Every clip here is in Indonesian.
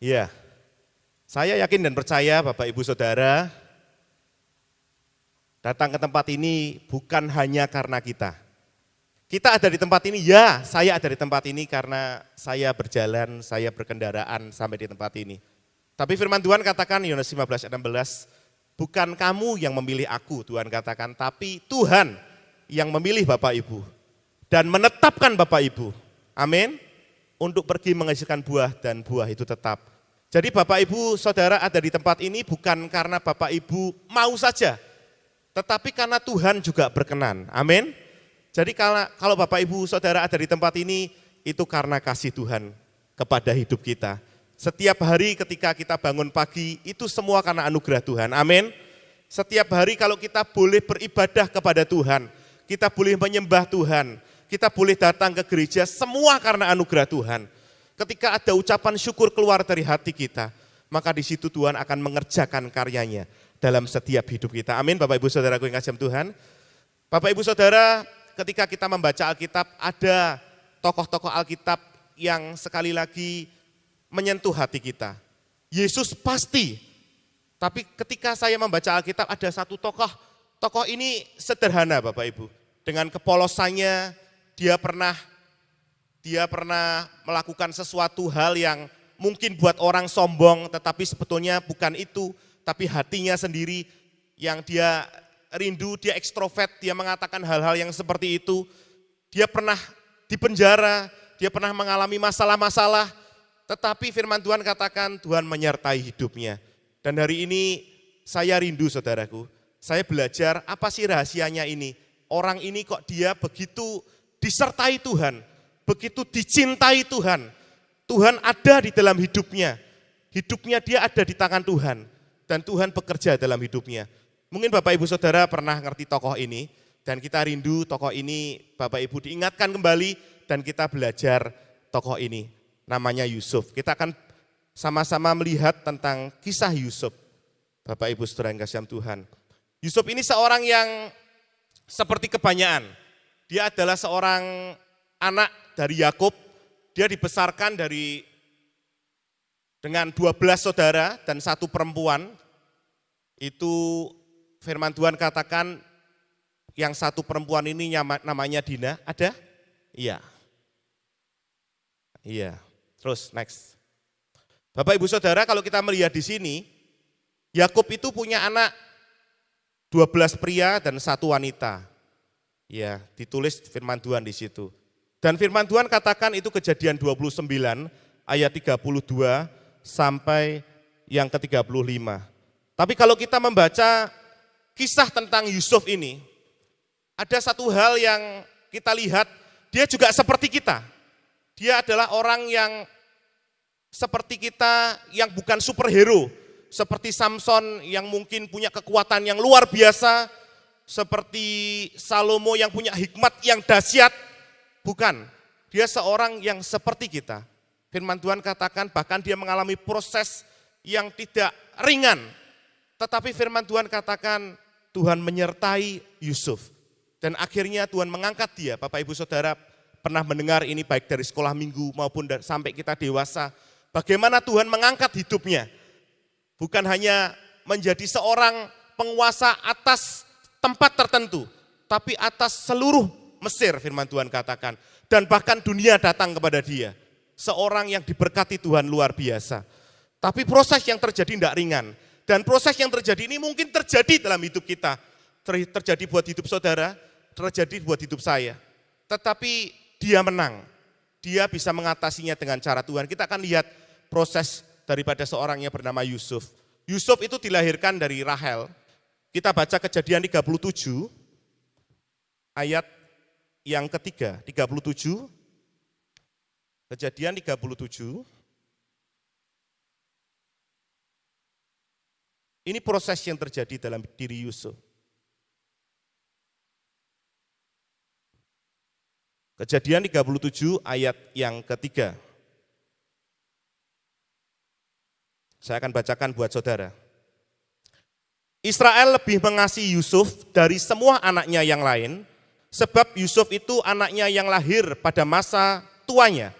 Ya, saya yakin dan percaya Bapak Ibu Saudara datang ke tempat ini bukan hanya karena kita. Kita ada di tempat ini, ya saya ada di tempat ini karena saya berjalan, saya berkendaraan sampai di tempat ini. Tapi firman Tuhan katakan, Yohanes 15 ayat 16, bukan kamu yang memilih aku, Tuhan katakan, tapi Tuhan yang memilih Bapak Ibu dan menetapkan Bapak Ibu, amin, untuk pergi menghasilkan buah dan buah itu tetap. Jadi Bapak Ibu Saudara ada di tempat ini bukan karena Bapak Ibu mau saja, tetapi karena Tuhan juga berkenan, amin. Jadi kalau Bapak Ibu Saudara ada di tempat ini, itu karena kasih Tuhan kepada hidup kita. Setiap hari ketika kita bangun pagi, itu semua karena anugerah Tuhan, amin. Setiap hari kalau kita boleh beribadah kepada Tuhan, kita boleh menyembah Tuhan, kita boleh datang ke gereja, semua karena anugerah Tuhan. Ketika ada ucapan syukur keluar dari hati kita, maka di situ Tuhan akan mengerjakan karyanya dalam setiap hidup kita. Amin, Bapak Ibu Saudaraku yang kasih Tuhan. Bapak Ibu Saudara, ketika kita membaca Alkitab, ada tokoh-tokoh Alkitab yang sekali lagi menyentuh hati kita. Yesus pasti, tapi ketika saya membaca Alkitab ada satu tokoh ini sederhana Bapak Ibu. Dengan kepolosannya, dia pernah melakukan sesuatu hal yang mungkin buat orang sombong, tetapi sebetulnya bukan itu, tapi hatinya sendiri yang dia rindu, dia ekstrovert, dia mengatakan hal-hal yang seperti itu. Dia pernah dipenjara, dia pernah mengalami masalah-masalah, tetapi firman Tuhan katakan Tuhan menyertai hidupnya. Dan hari ini saya rindu saudaraku, saya belajar apa sih rahasianya ini. Orang ini kok dia begitu disertai Tuhan, begitu dicintai Tuhan. Tuhan ada di dalam hidupnya dia ada di tangan Tuhan, dan Tuhan bekerja dalam hidupnya. Mungkin Bapak Ibu Saudara pernah ngerti tokoh ini, dan kita rindu tokoh ini Bapak Ibu diingatkan kembali, dan kita belajar tokoh ini, namanya Yusuf. Kita akan sama-sama melihat tentang kisah Yusuf, Bapak Ibu Saudara yang kasih Tuhan. Yusuf ini seorang yang seperti kebanyakan, dia adalah seorang anak dari Yakub, dia dibesarkan dengan 12 saudara dan satu perempuan. Itu firman Tuhan katakan yang satu perempuan ini namanya Dina, ada? Iya. Iya. Terus next. Bapak Ibu Saudara, kalau kita melihat di sini, Yakub itu punya anak 12 pria dan satu wanita. Ya, ditulis firman Tuhan di situ. Dan firman Tuhan katakan itu Kejadian 29 ayat 32 sampai yang ke-35. Tapi kalau kita membaca kisah tentang Yusuf ini, ada satu hal yang kita lihat, dia juga seperti kita. Dia adalah orang yang seperti kita, yang bukan superhero, seperti Samson yang mungkin punya kekuatan yang luar biasa, seperti Salomo yang punya hikmat yang dahsyat, bukan. Dia seorang yang seperti kita. Firman Tuhan katakan bahkan dia mengalami proses yang tidak ringan, tetapi firman Tuhan katakan Tuhan menyertai Yusuf. Dan akhirnya Tuhan mengangkat dia. Bapak Ibu Saudara pernah mendengar ini baik dari sekolah minggu maupun sampai kita dewasa. Bagaimana Tuhan mengangkat hidupnya. Bukan hanya menjadi seorang penguasa atas tempat tertentu, tapi atas seluruh Mesir firman Tuhan katakan. Dan bahkan dunia datang kepada dia. Seorang yang diberkati Tuhan luar biasa. Tapi proses yang terjadi tidak ringan. Dan proses yang terjadi ini mungkin terjadi dalam hidup kita. Terjadi buat hidup saudara, terjadi buat hidup saya. Tetapi dia menang. Dia bisa mengatasinya dengan cara Tuhan. Kita akan lihat proses daripada seorang yang bernama Yusuf. Yusuf itu dilahirkan dari Rahel. Kita baca Kejadian 37 ayat yang ketiga, 37. Kejadian 37. Ini proses yang terjadi dalam diri Yusuf. Kejadian 37 ayat yang ketiga. Saya akan bacakan buat saudara. Israel lebih mengasihi Yusuf dari semua anaknya yang lain, sebab Yusuf itu anaknya yang lahir pada masa tuanya,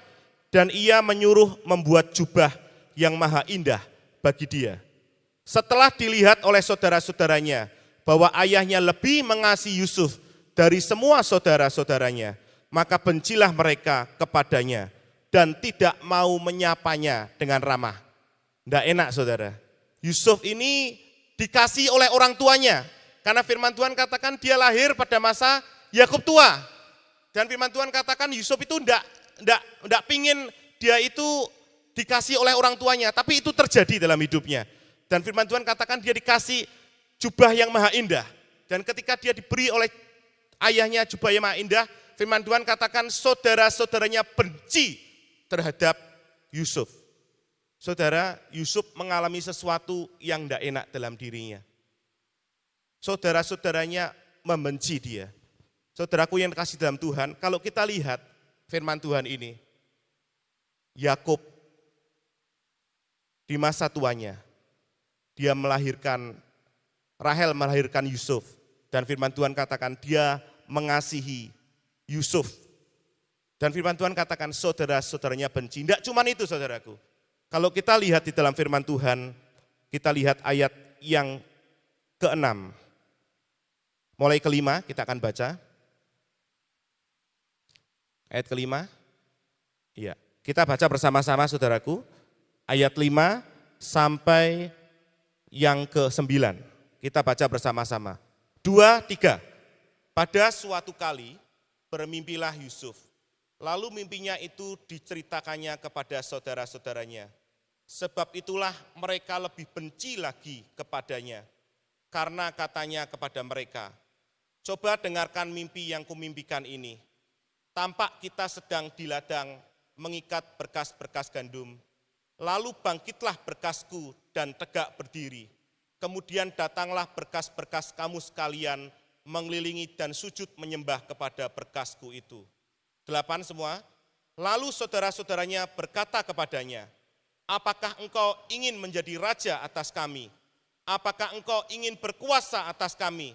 dan ia menyuruh membuat jubah yang maha indah bagi dia. Setelah dilihat oleh saudara-saudaranya bahwa ayahnya lebih mengasihi Yusuf dari semua saudara-saudaranya, maka bencilah mereka kepadanya dan tidak mau menyapanya dengan ramah. Tidak enak saudara. Yusuf ini dikasih oleh orang tuanya. Karena firman Tuhan katakan dia lahir pada masa Yakub tua. Dan firman Tuhan katakan Yusuf itu tidak pingin dia itu dikasih oleh orang tuanya. Tapi itu terjadi dalam hidupnya. Dan firman Tuhan katakan dia dikasih jubah yang maha indah. Dan ketika dia diberi oleh ayahnya jubah yang maha indah, firman Tuhan katakan saudara-saudaranya benci terhadap Yusuf. Saudara, Yusuf mengalami sesuatu yang tidak enak dalam dirinya. Saudara-saudaranya membenci dia. Saudaraku yang kasih dalam Tuhan, kalau kita lihat firman Tuhan ini, Yakub di masa tuanya, dia melahirkan, Rahel melahirkan Yusuf. Dan firman Tuhan katakan dia mengasihi Yusuf. Dan firman Tuhan katakan saudara-saudaranya benci. Tidak cuma itu saudaraku. Kalau kita lihat di dalam firman Tuhan, kita lihat ayat yang ke-6. Mulai ke-5 kita akan baca. Ayat ke-5. Iya, kita baca bersama-sama saudaraku. Ayat 5 sampai yang ke-9. Kita baca bersama-sama. 2, 3. Pada suatu kali bermimpilah Yusuf. Lalu mimpinya itu diceritakannya kepada saudara-saudaranya. Sebab itulah mereka lebih benci lagi kepadanya. Karena katanya kepada mereka, coba dengarkan mimpi yang kumimpikan ini. Tampak kita sedang di ladang mengikat berkas-berkas gandum. Lalu bangkitlah berkasku dan tegak berdiri. Kemudian datanglah berkas-berkas kamu sekalian mengelilingi dan sujud menyembah kepada berkasku itu. 8 semua. Lalu saudara-saudaranya berkata kepadanya, apakah engkau ingin menjadi raja atas kami? Apakah engkau ingin berkuasa atas kami?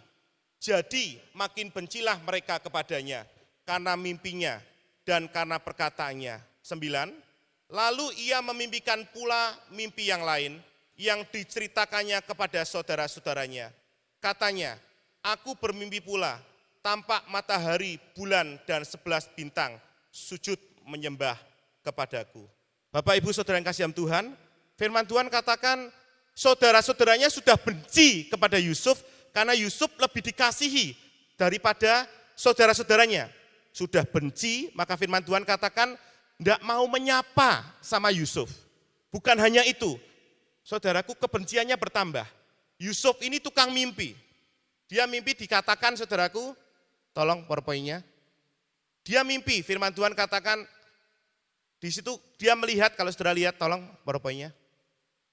Jadi makin bencilah mereka kepadanya karena mimpinya dan karena perkataannya. 9. Lalu ia memimpikan pula mimpi yang lain yang diceritakannya kepada saudara-saudaranya. Katanya, aku bermimpi pula, tampak matahari, bulan, dan 11 bintang sujud menyembah kepadaku. Bapak, Ibu, Saudara yang kasih dalam Tuhan, firman Tuhan katakan saudara-saudaranya sudah benci kepada Yusuf karena Yusuf lebih dikasihi daripada saudara-saudaranya. Sudah benci, maka firman Tuhan katakan tidak mau menyapa sama Yusuf. Bukan hanya itu, saudaraku, kebenciannya bertambah. Yusuf ini tukang mimpi. Dia mimpi dikatakan, saudaraku, tolong PowerPoint-nya. Dia mimpi, firman Tuhan katakan, di situ dia melihat, kalau saudara lihat, tolong PowerPoint-nya.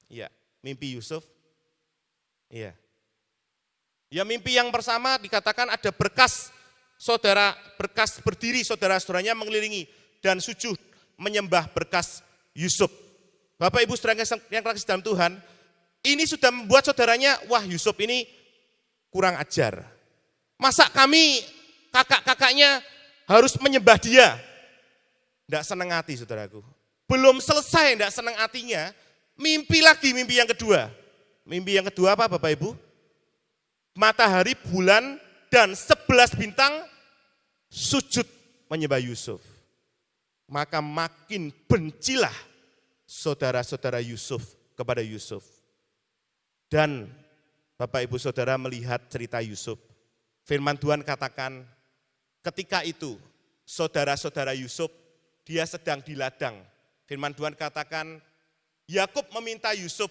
Iya, mimpi Yusuf. Iya. Ya, mimpi yang pertama dikatakan ada berkas berdiri saudara-saudaranya mengelilingi dan sujud menyembah berkas Yusuf. Bapak, Ibu, saudara yang kasih dalam Tuhan, ini sudah membuat saudaranya, wah, Yusuf ini kurang ajar. Masa kami kakak-kakaknya harus menyembah dia? Tidak senang hati, saudaraku. Belum selesai tidak senang hatinya, mimpi lagi, mimpi yang kedua. Mimpi yang kedua apa Bapak Ibu? Matahari, bulan, dan 11 bintang sujud menyembah Yusuf. Maka makin bencilah saudara-saudara Yusuf kepada Yusuf. Dan Bapak Ibu Saudara melihat cerita Yusuf. Firman Tuhan katakan, ketika itu saudara-saudara Yusuf, dia sedang di ladang. Firman Tuhan katakan, Yakub meminta Yusuf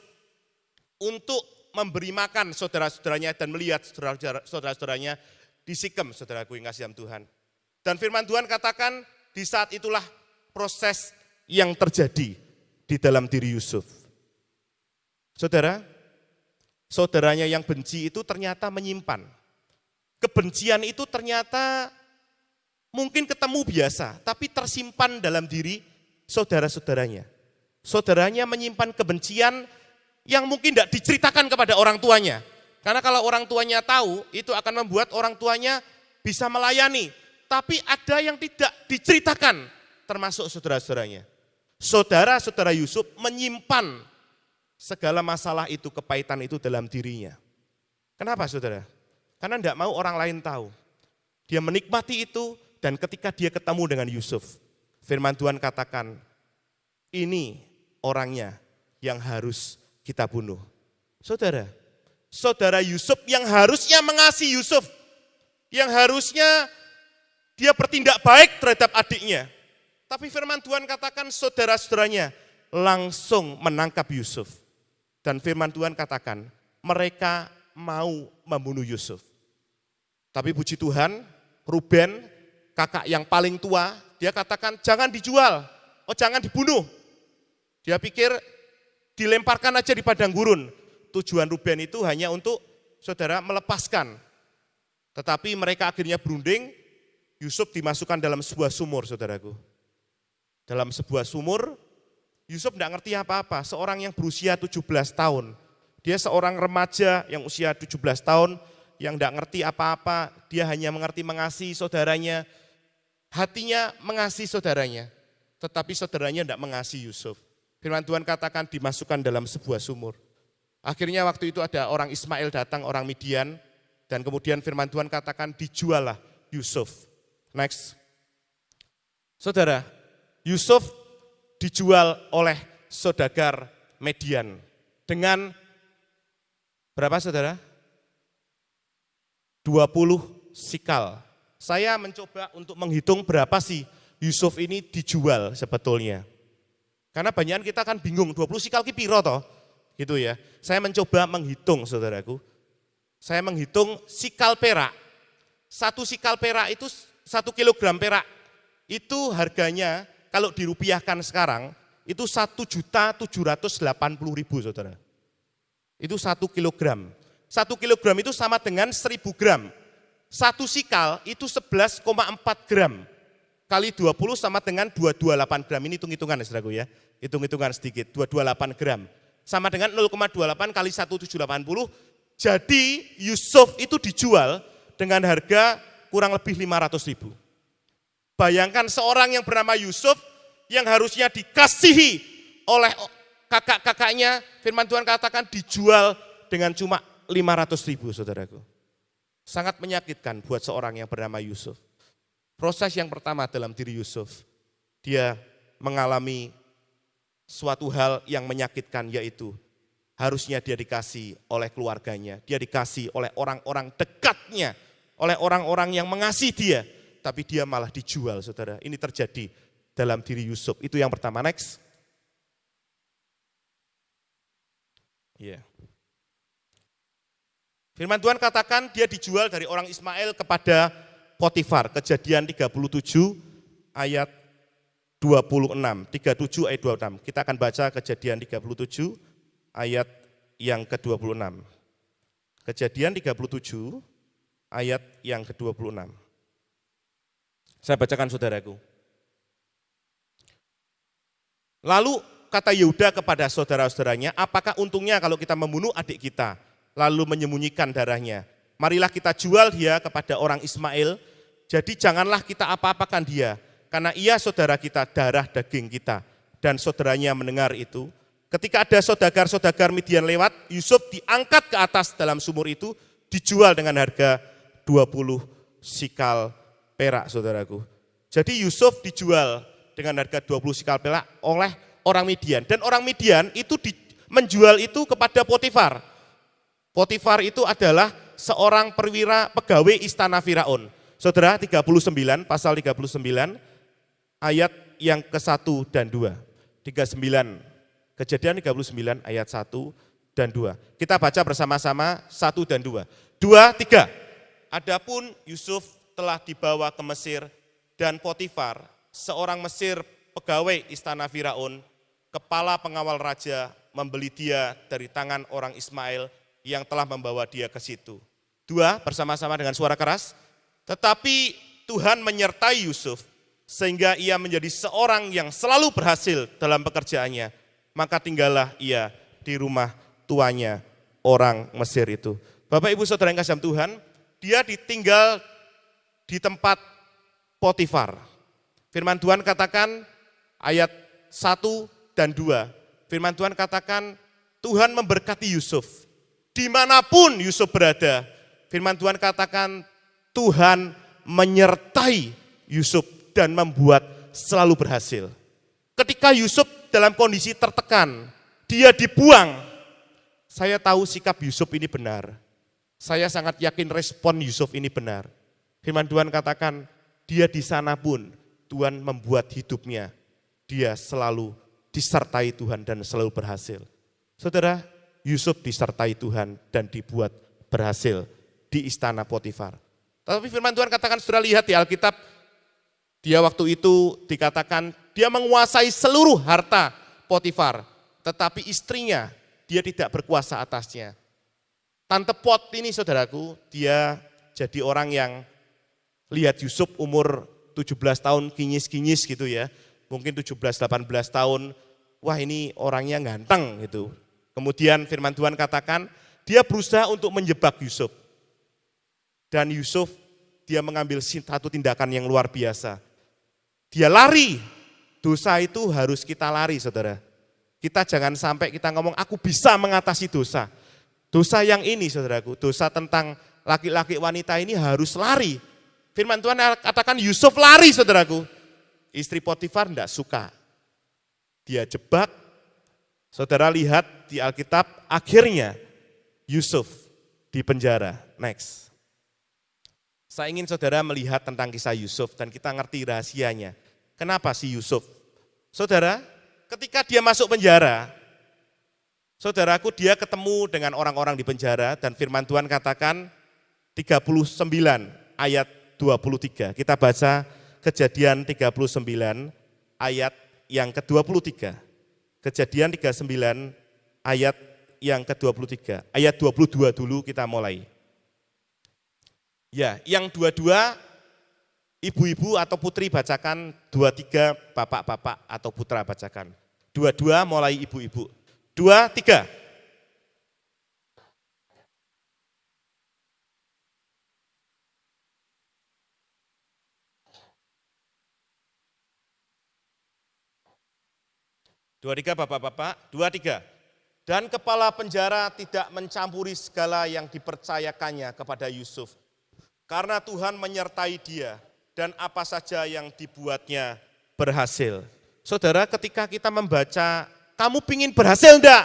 untuk memberi makan saudara-saudaranya dan melihat saudara-saudaranya di Sikem, saudaraku yang kasih dalam Tuhan. Dan firman Tuhan katakan, di saat itulah proses yang terjadi di dalam diri Yusuf. Saudara, saudaranya yang benci itu ternyata menyimpan. Kebencian itu ternyata mungkin ketemu biasa, tapi tersimpan dalam diri saudara-saudaranya. Saudaranya menyimpan kebencian yang mungkin tidak diceritakan kepada orang tuanya. Karena kalau orang tuanya tahu, itu akan membuat orang tuanya bisa melayani. Tapi ada yang tidak diceritakan, termasuk saudara-saudaranya. saudara-saudara Yusuf menyimpan segala masalah itu, kepahitan itu dalam dirinya. Kenapa saudara? Karena tidak mau orang lain tahu. Dia menikmati itu dan ketika dia ketemu dengan Yusuf, firman Tuhan katakan, ini orangnya yang harus kita bunuh. Saudara, saudara Yusuf yang harusnya mengasihi Yusuf, yang harusnya dia bertindak baik terhadap adiknya. Tapi firman Tuhan katakan saudara-saudaranya langsung menangkap Yusuf. Dan firman Tuhan katakan mereka mau membunuh Yusuf. Tapi puji Tuhan, Ruben, kakak yang paling tua, dia katakan jangan dijual, jangan dibunuh. Dia pikir dilemparkan aja di padang gurun. Tujuan Ruben itu hanya untuk saudara melepaskan. Tetapi mereka akhirnya berunding, Yusuf dimasukkan dalam sebuah sumur, saudaraku. Dalam sebuah sumur, Yusuf tidak ngerti apa-apa, seorang yang berusia 17 tahun. Dia seorang remaja yang usia 17 tahun, yang tidak ngerti apa-apa, dia hanya mengerti mengasihi saudaranya, hatinya mengasihi saudaranya, tetapi saudaranya tidak mengasihi Yusuf. Firman Tuhan katakan dimasukkan dalam sebuah sumur. Akhirnya waktu itu ada orang Ismail datang, orang Midian, dan kemudian firman Tuhan katakan dijuallah Yusuf. Next. Saudara, Yusuf dijual oleh saudagar Midian dengan berapa saudara? 20 sikal. Saya mencoba untuk menghitung berapa sih Yusuf ini dijual sebetulnya. Karena banyak kita kan bingung, 20 sikal ki piro toh? Gitu ya. Saya mencoba menghitung saudaraku. Saya menghitung sikal perak. 1 sikal perak itu 1 kilogram perak. Itu harganya kalau dirupiahkan sekarang itu 1.780.000 saudara. Itu 1 kilogram. 1 kilogram itu sama dengan 1000 gram. 1 sikal itu 11,4 gram. Kali 20 sama dengan 228 gram. Ini hitung-hitungan ya saudaraku ya. Hitung-hitungan sedikit, 228 gram. Sama dengan 0,28 kali 1.780. Jadi Yusuf itu dijual dengan harga kurang lebih 500.000. Bayangkan seorang yang bernama Yusuf yang harusnya dikasihi oleh kakak-kakaknya, firman Tuhan katakan dijual dengan cuma 500.000 saudaraku. Sangat menyakitkan buat seorang yang bernama Yusuf. Proses yang pertama dalam diri Yusuf, dia mengalami suatu hal yang menyakitkan, yaitu harusnya dia dikasih oleh keluarganya, dia dikasih oleh orang-orang dekatnya, oleh orang-orang yang mengasihi dia, tapi dia malah dijual saudara. Ini terjadi dalam diri Yusuf. Itu yang pertama. Next. Iya. Firman Tuhan katakan dia dijual dari orang Ismail kepada Potifar. Kejadian 37 ayat 26. 37 ayat 26. Kita akan baca Kejadian 37 ayat yang ke-26. Kejadian 37 ayat yang ke-26. Saya bacakan saudaraku. Lalu kata Yehuda kepada saudara-saudaranya, apakah untungnya kalau kita membunuh adik kita, lalu menyembunyikan darahnya? Marilah kita jual dia kepada orang Ismail, jadi janganlah kita apa-apakan dia, karena ia saudara kita, darah daging kita. Dan saudaranya mendengar itu. Ketika ada saudagar-saudagar Midian lewat, Yusuf diangkat ke atas dalam sumur itu, dijual dengan harga 20 sikal perak saudaraku. Jadi Yusuf dijual dengan harga 20 sikal perak oleh orang Midian. Dan orang Midian itu menjual itu kepada Potifar. Potifar itu adalah seorang perwira pegawai istana Firaun. Saudara 39, pasal 39 ayat yang ke-1 dan 2. 39, Kejadian 39 ayat 1 dan 2. Kita baca bersama-sama 1 dan 2. 2, 3. Adapun Yusuf telah dibawa ke Mesir dan Potifar, seorang Mesir pegawai istana Firaun, kepala pengawal raja, membeli dia dari tangan orang Ismail yang telah membawa dia ke situ. 2, bersama-sama dengan suara keras. Tetapi Tuhan menyertai Yusuf sehingga ia menjadi seorang yang selalu berhasil dalam pekerjaannya. Maka tinggallah ia di rumah tuanya orang Mesir itu. Bapak Ibu Saudara yang kasih Tuhan, dia ditinggal di tempat Potifar. Firman Tuhan katakan ayat 1 dan 2. Firman Tuhan katakan Tuhan memberkati Yusuf. Dimanapun Yusuf berada, firman Tuhan katakan Tuhan menyertai Yusuf dan membuat selalu berhasil. Ketika Yusuf dalam kondisi tertekan, dia dibuang. Saya tahu sikap Yusuf ini benar. Saya sangat yakin respon Yusuf ini benar. Firman Tuhan katakan, dia di sana pun Tuhan membuat hidupnya. Dia selalu disertai Tuhan dan selalu berhasil. Saudara, Yusuf disertai Tuhan dan dibuat berhasil di istana Potifar. Tapi firman Tuhan katakan, saudara lihat di Alkitab, dia waktu itu dikatakan dia menguasai seluruh harta Potifar. Tetapi istrinya, dia tidak berkuasa atasnya. Tante Pot ini saudaraku, dia jadi orang yang lihat Yusuf umur 17 tahun kinyis-kinyis gitu ya. Mungkin 17-18 tahun, wah ini orangnya ganteng gitu. Kemudian firman Tuhan katakan, dia berusaha untuk menjebak Yusuf. Dan Yusuf, dia mengambil satu tindakan yang luar biasa. Dia lari, dosa itu harus kita lari saudara. Kita jangan sampai kita ngomong, aku bisa mengatasi dosa. Dosa yang ini saudaraku, dosa tentang laki-laki wanita ini harus lari. Firman Tuhan katakan Yusuf lari saudaraku. Istri Potifar tidak suka. Dia jebak. Saudara lihat di Alkitab akhirnya Yusuf di penjara. Next. Saya ingin saudara melihat tentang kisah Yusuf dan kita ngerti rahasianya. Kenapa sih Yusuf? Saudara, ketika dia masuk penjara, saudaraku dia ketemu dengan orang-orang di penjara dan firman Tuhan katakan 39 ayat 23. Kita baca Kejadian 39 ayat yang ke-23. Kejadian 39 ayat yang ke-23. Ayat 22 dulu kita mulai. Ya, yang 22 ibu-ibu atau putri bacakan, 23 bapak-bapak atau putra bacakan. 22 mulai ibu-ibu. 2, 3. Dua tiga bapak-bapak, 2, 3. Dan kepala penjara tidak mencampuri segala yang dipercayakannya kepada Yusuf. Karena Tuhan menyertai dia dan apa saja yang dibuatnya berhasil. Saudara, ketika kita membaca, kamu pingin berhasil enggak?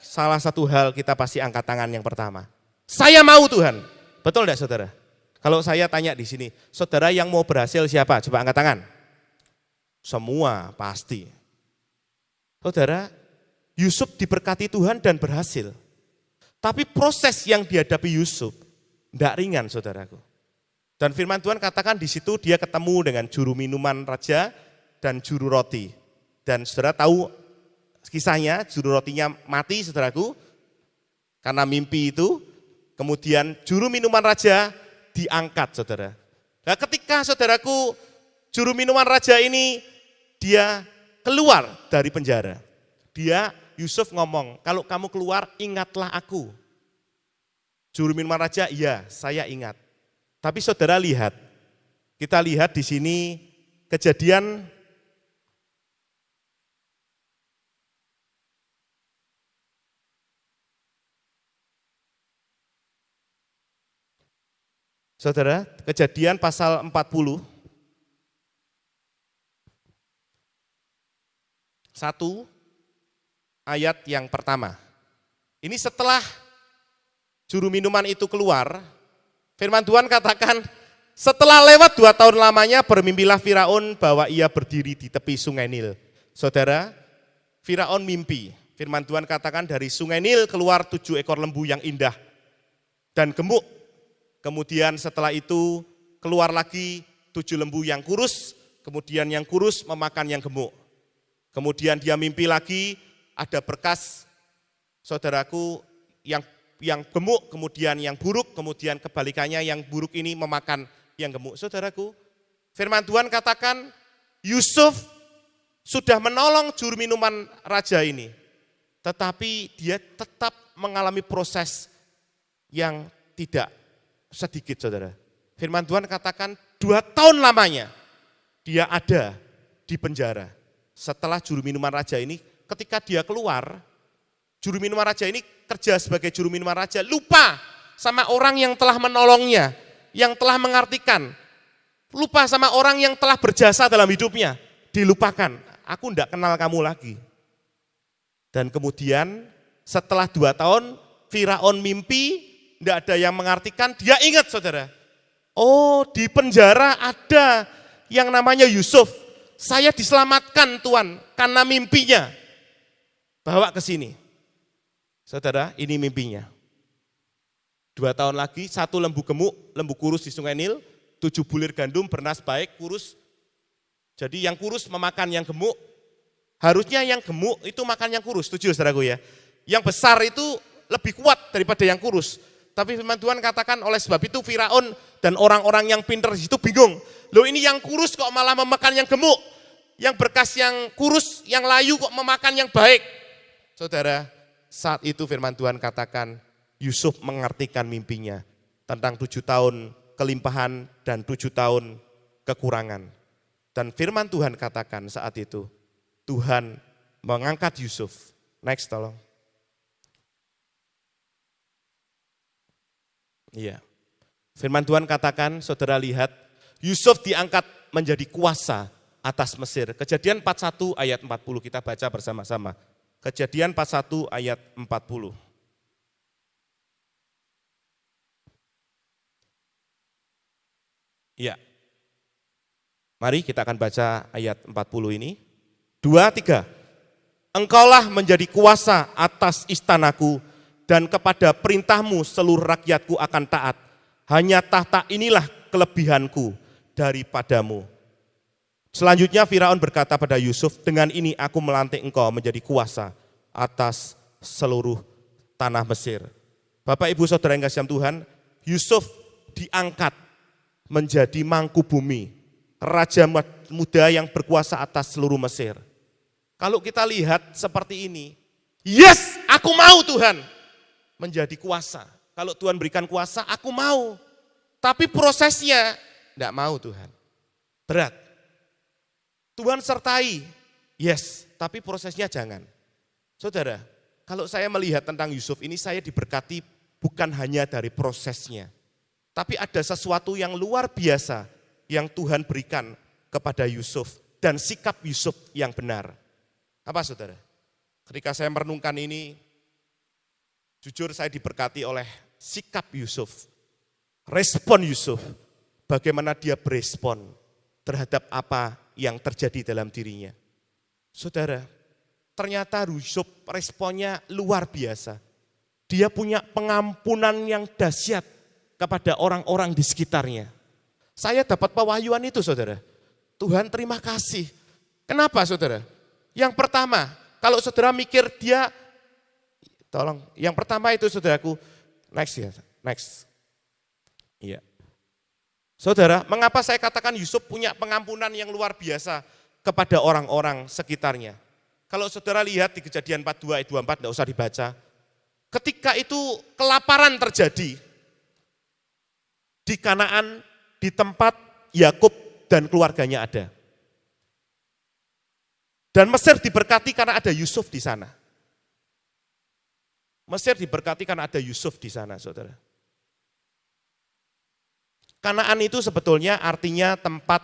Salah satu hal kita pasti angkat tangan yang pertama. Saya mau Tuhan. Betul enggak saudara? Kalau saya tanya di sini, saudara yang mau berhasil siapa? Coba angkat tangan. Semua pasti. Saudara, Yusuf diberkati Tuhan dan berhasil. Tapi proses yang dihadapi Yusuf enggak ringan saudaraku. Dan firman Tuhan katakan di situ dia ketemu dengan juru minuman raja dan juru roti. Dan saudara tahu kisahnya, juru rotinya mati saudaraku, karena mimpi itu. Kemudian juru minuman raja diangkat saudara. Nah ketika saudaraku juru minuman raja ini dia keluar dari penjara. Yusuf ngomong, kalau kamu keluar ingatlah aku. Juru minuman raja, iya saya ingat. Tapi saudara lihat, kita lihat di sini Kejadian Saudara, Kejadian pasal 40, 1 ayat yang pertama. Ini setelah juru minuman itu keluar, firman Tuhan katakan, setelah lewat 2 tahun lamanya bermimpilah Firaun bahwa ia berdiri di tepi sungai Nil. Saudara, Firaun mimpi. Firman Tuhan katakan dari sungai Nil keluar 7 ekor lembu yang indah dan gemuk. Kemudian setelah itu keluar lagi 7 lembu yang kurus, kemudian yang kurus memakan yang gemuk. Kemudian dia mimpi lagi ada berkas, saudaraku, yang gemuk, kemudian yang buruk, kemudian kebalikannya yang buruk ini memakan yang gemuk. Saudaraku, firman Tuhan katakan Yusuf sudah menolong juru minuman raja ini, tetapi dia tetap mengalami proses yang tidak sedikit saudara. Firman Tuhan katakan 2 tahun lamanya dia ada di penjara. setelah juru minuman raja ini, ketika dia keluar, juru minuman raja ini kerja sebagai juru minuman raja, lupa sama orang yang telah menolongnya, yang telah mengartikan, lupa sama orang yang telah berjasa dalam hidupnya, dilupakan, aku enggak kenal kamu lagi. Dan kemudian setelah 2 tahun, Firaun mimpi, enggak ada yang mengartikan, dia ingat saudara, oh di penjara ada yang namanya Yusuf, saya diselamatkan Tuhan karena mimpinya, bawa ke sini. Saudara, ini mimpinya. 2 tahun lagi, 1 lembu gemuk, lembu kurus di Sungai Nil, 7 bulir gandum bernas baik, kurus. Jadi yang kurus memakan yang gemuk, harusnya yang gemuk itu makan yang kurus, setuju saudaraku ya. Yang besar itu lebih kuat daripada yang kurus. Tapi firman Tuhan katakan oleh sebab itu Firaun dan orang-orang yang pintar di situ bingung. Loh ini yang kurus kok malah memakan yang gemuk. Yang berkas yang kurus, yang layu kok memakan yang baik. Saudara, saat itu firman Tuhan katakan Yusuf mengartikan mimpinya tentang 7 tahun kelimpahan dan 7 tahun kekurangan. Dan firman Tuhan katakan saat itu Tuhan mengangkat Yusuf. Next tolong. Iya. Firman Tuhan katakan, saudara lihat, Yusuf diangkat menjadi kuasa atas Mesir. Kejadian 41 ayat 40 kita baca bersama-sama. Kejadian 41 ayat 40. Iya. Mari kita akan baca ayat 40 ini. 2, 3. Engkaulah menjadi kuasa atas istanaku, dan kepada perintahmu seluruh rakyatku akan taat. Hanya tahta inilah kelebihanku daripadamu. Selanjutnya Firaun berkata pada Yusuf, dengan ini aku melantik engkau menjadi kuasa atas seluruh tanah Mesir. Bapak Ibu Saudara yang kasih Tuhan, Yusuf diangkat menjadi mangku bumi, raja muda yang berkuasa atas seluruh Mesir. Kalau kita lihat seperti ini, yes, aku mau Tuhan menjadi kuasa. Kalau Tuhan berikan kuasa, aku mau. Tapi prosesnya, enggak mau Tuhan. Berat. Tuhan sertai, yes, tapi prosesnya jangan. Saudara, kalau saya melihat tentang Yusuf ini, saya diberkati bukan hanya dari prosesnya. Tapi ada sesuatu yang luar biasa yang Tuhan berikan kepada Yusuf. Dan sikap Yusuf yang benar. Apa saudara? Ketika saya merenungkan ini, jujur saya diberkati oleh sikap Yusuf, respon Yusuf, bagaimana dia berespon terhadap apa yang terjadi dalam dirinya. Saudara, ternyata Yusuf responnya luar biasa. Dia punya pengampunan yang dahsyat kepada orang-orang di sekitarnya. Saya dapat pewahyuan itu saudara. Tuhan terima kasih. Kenapa saudara? Yang pertama, kalau saudara mikir dia, tolong, yang pertama itu saudaraku, next ya, next. Iya. Saudara, mengapa saya katakan Yusuf punya pengampunan yang luar biasa kepada orang-orang sekitarnya? Kalau saudara lihat di Kejadian 42 ayat 24, tidak usah dibaca. Ketika itu kelaparan terjadi di Kanaan, di tempat Yakub dan keluarganya ada. Dan Mesir diberkati karena ada Yusuf di sana. Mesir diberkati karena ada Yusuf di sana, saudara. Kanaan itu sebetulnya artinya tempat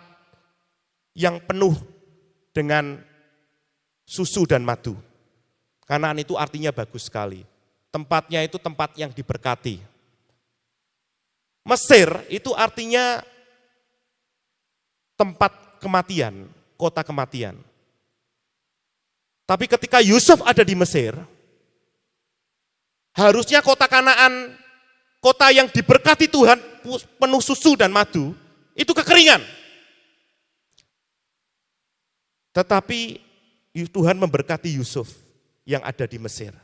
yang penuh dengan susu dan madu. Kanaan itu artinya bagus sekali. Tempatnya itu tempat yang diberkati. Mesir itu artinya tempat kematian, kota kematian. Tapi ketika Yusuf ada di Mesir, harusnya kota Kanaan, kota yang diberkati Tuhan, penuh susu dan madu, itu kekeringan. Tetapi Tuhan memberkati Yusuf yang ada di Mesir.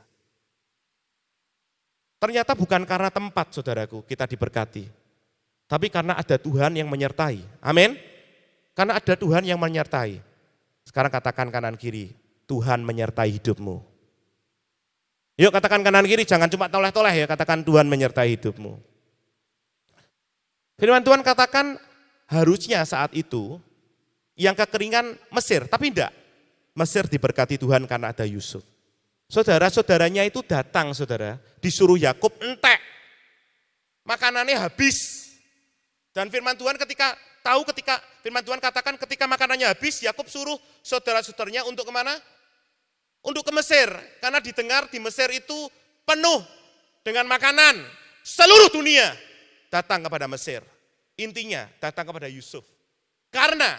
Ternyata bukan karena tempat saudaraku kita diberkati, tapi karena ada Tuhan yang menyertai. Amin. Karena ada Tuhan yang menyertai. Sekarang katakan kanan kiri, Tuhan menyertai hidupmu. Yuk katakan kanan kiri, jangan cuma toleh-toleh ya, katakan Tuhan menyertai hidupmu. Firman Tuhan katakan harusnya saat itu yang kekeringan Mesir, tapi enggak. Mesir diberkati Tuhan karena ada Yusuf. Saudara-saudaranya itu datang, saudara, disuruh Yakub entek. Makanannya habis. Dan firman Tuhan ketika firman Tuhan katakan ketika makanannya habis, Yakub suruh saudara-saudaranya untuk kemana? Untuk ke Mesir. Karena didengar di Mesir itu penuh dengan makanan. Seluruh dunia datang kepada Mesir. Intinya datang kepada Yusuf. Karena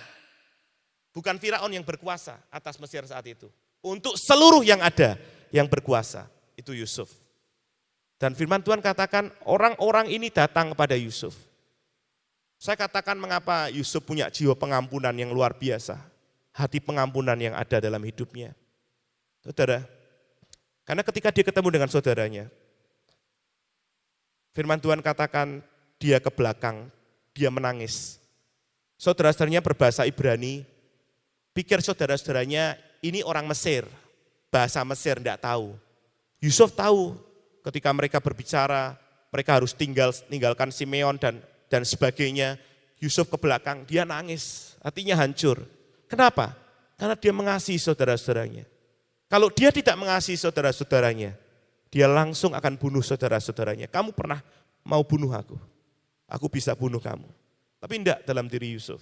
bukan Firaun yang berkuasa atas Mesir saat itu. Untuk seluruh yang ada yang berkuasa, itu Yusuf. Dan firman Tuhan katakan orang-orang ini datang kepada Yusuf. Saya katakan mengapa Yusuf punya jiwa pengampunan yang luar biasa. Hati pengampunan yang ada dalam hidupnya. Saudara, karena ketika dia ketemu dengan saudaranya, firman Tuhan katakan dia ke belakang, dia menangis. Saudara-saudaranya berbahasa Ibrani, pikir saudara-saudaranya ini orang Mesir, bahasa Mesir tidak tahu. Yusuf tahu ketika mereka berbicara, mereka harus tinggalkan Simeon dan sebagainya. Yusuf ke belakang, dia nangis, hatinya hancur. Kenapa? Karena dia mengasihi saudara-saudaranya. Kalau dia tidak mengasihi saudara-saudaranya, dia langsung akan bunuh saudara-saudaranya. Kamu pernah mau bunuh aku bisa bunuh kamu. Tapi tidak dalam diri Yusuf.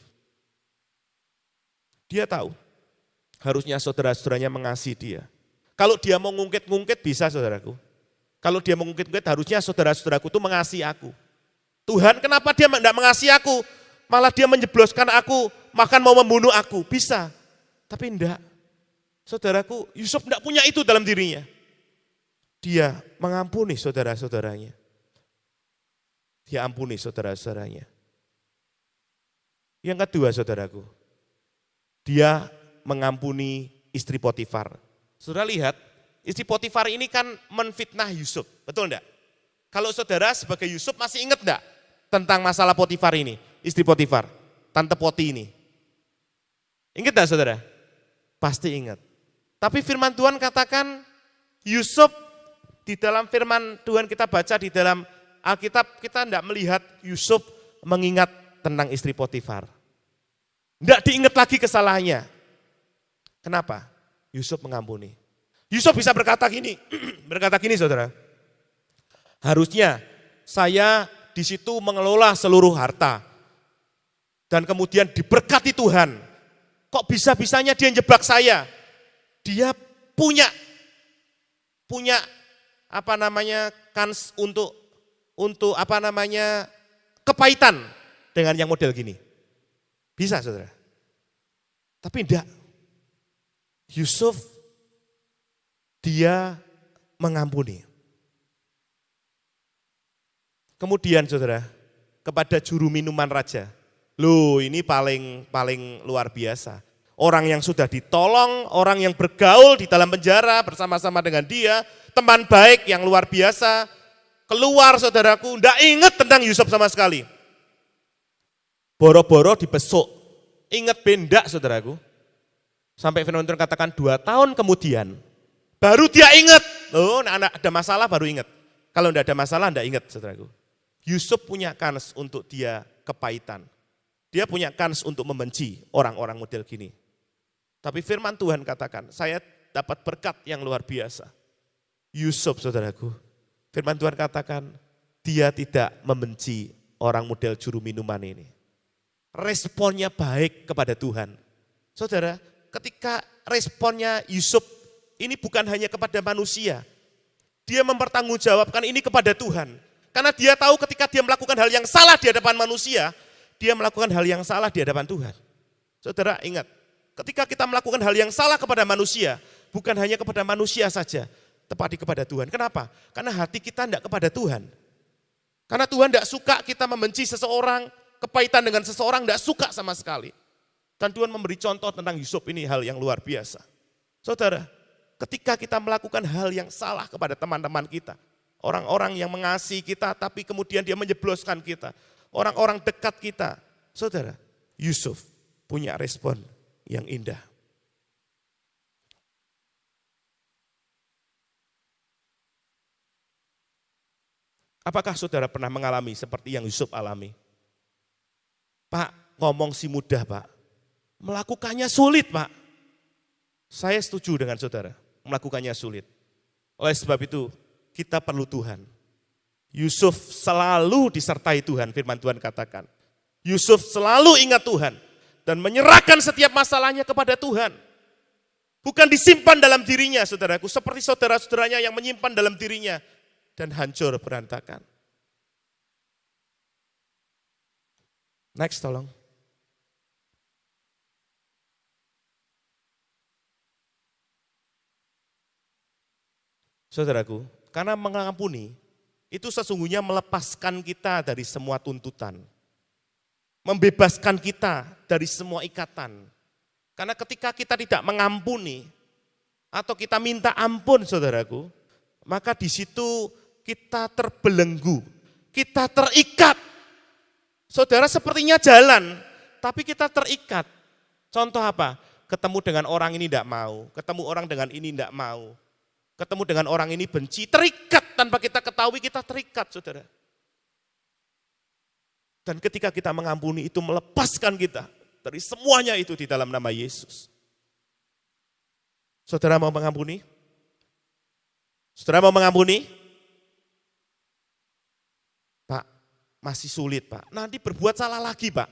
Dia tahu, harusnya saudara-saudaranya mengasihi dia. Kalau dia mau ngungkit-ngungkit bisa saudaraku. Kalau dia mau ngungkit-ngungkit harusnya saudara-saudaraku itu mengasihi aku. Tuhan kenapa dia tidak mengasihi aku? Malah dia menjebloskan aku, bahkan mau membunuh aku. Bisa, tapi enggak. Saudaraku, Yusuf tidak punya itu dalam dirinya. Dia mengampuni saudara-saudaranya. Dia ampuni saudara-saudaranya. Yang kedua saudaraku, dia mengampuni istri Potifar. Saudara lihat, istri Potifar ini kan menfitnah Yusuf, betul enggak? Kalau saudara sebagai Yusuf masih ingat enggak tentang masalah Potifar ini, istri Potifar, Tante Poti ini? Ingat enggak saudara? Pasti ingat. Tapi firman Tuhan katakan Yusuf, di dalam firman Tuhan kita baca di dalam Alkitab, kita enggak melihat Yusuf mengingat tentang istri Potifar. Enggak diingat lagi kesalahannya. Kenapa? Yusuf mengampuni. Yusuf bisa berkata gini, saudara. Harusnya saya di situ mengelola seluruh harta. Dan kemudian diberkati Tuhan. Kok bisa-bisanya dia jebak saya? Dia punya kans untuk kepahitan dengan yang model gini. Bisa saudara. Tapi enggak. Yusuf dia mengampuni. Kemudian saudara, kepada juru minuman raja. Loh, ini paling luar biasa. Orang yang sudah ditolong, orang yang bergaul di dalam penjara bersama-sama dengan dia, teman baik yang luar biasa, keluar saudaraku, enggak ingat tentang Yusuf sama sekali. Boro-boro dibesuk, ingat benda saudaraku. Sampai firman Tuhan katakan 2 tahun kemudian, baru dia ingat. Oh, ada masalah baru ingat. Kalau enggak ada masalah enggak ingat saudaraku. Yusuf punya kans untuk dia kepahitan. Dia punya kans untuk membenci orang-orang model gini. Tapi firman Tuhan katakan, saya dapat berkat yang luar biasa. Yusuf saudaraku, firman Tuhan katakan, dia tidak membenci orang model juru minuman ini. Responnya baik kepada Tuhan. Saudara, ketika responnya Yusuf ini bukan hanya kepada manusia. Dia mempertanggungjawabkan ini kepada Tuhan. Karena dia tahu ketika dia melakukan hal yang salah di hadapan manusia, dia melakukan hal yang salah di hadapan Tuhan. Saudara ingat, ketika kita melakukan hal yang salah kepada manusia, bukan hanya kepada manusia saja, tetapi kepada Tuhan. Kenapa? Karena hati kita tidak kepada Tuhan. Karena Tuhan tidak suka kita membenci seseorang, kepahitan dengan seseorang, tidak suka sama sekali. Dan Tuhan memberi contoh tentang Yusuf ini hal yang luar biasa. Saudara, ketika kita melakukan hal yang salah kepada teman-teman kita, orang-orang yang mengasihi kita tapi kemudian dia menjebloskan kita, orang-orang dekat kita, saudara, Yusuf punya respon yang indah. Apakah saudara pernah mengalami seperti yang Yusuf alami? Pak, ngomong sih mudah Pak, melakukannya sulit Pak. Saya setuju dengan saudara, melakukannya sulit. Oleh sebab itu, kita perlu Tuhan. Yusuf selalu disertai Tuhan, firman Tuhan katakan. Yusuf selalu ingat Tuhan dan menyerahkan setiap masalahnya kepada Tuhan. Bukan disimpan dalam dirinya, saudaraku, seperti saudara-saudaranya yang menyimpan dalam dirinya dan hancur berantakan. Next, tolong. Saudaraku, karena mengampuni itu sesungguhnya melepaskan kita dari semua tuntutan. Membebaskan kita dari semua ikatan. Karena ketika kita tidak mengampuni atau kita minta ampun, saudaraku, maka di situ kita terbelenggu, kita terikat. Saudara sepertinya jalan, tapi kita terikat. Contoh apa? Ketemu dengan orang ini tidak mau, ketemu orang dengan ini tidak mau. Ketemu dengan orang ini benci, terikat tanpa kita ketahui kita terikat, saudara. Dan ketika kita mengampuni itu melepaskan kita dari semuanya itu di dalam nama Yesus. Saudara mau mengampuni? Saudara mau mengampuni? Pak, masih sulit Pak. Nanti berbuat salah lagi Pak.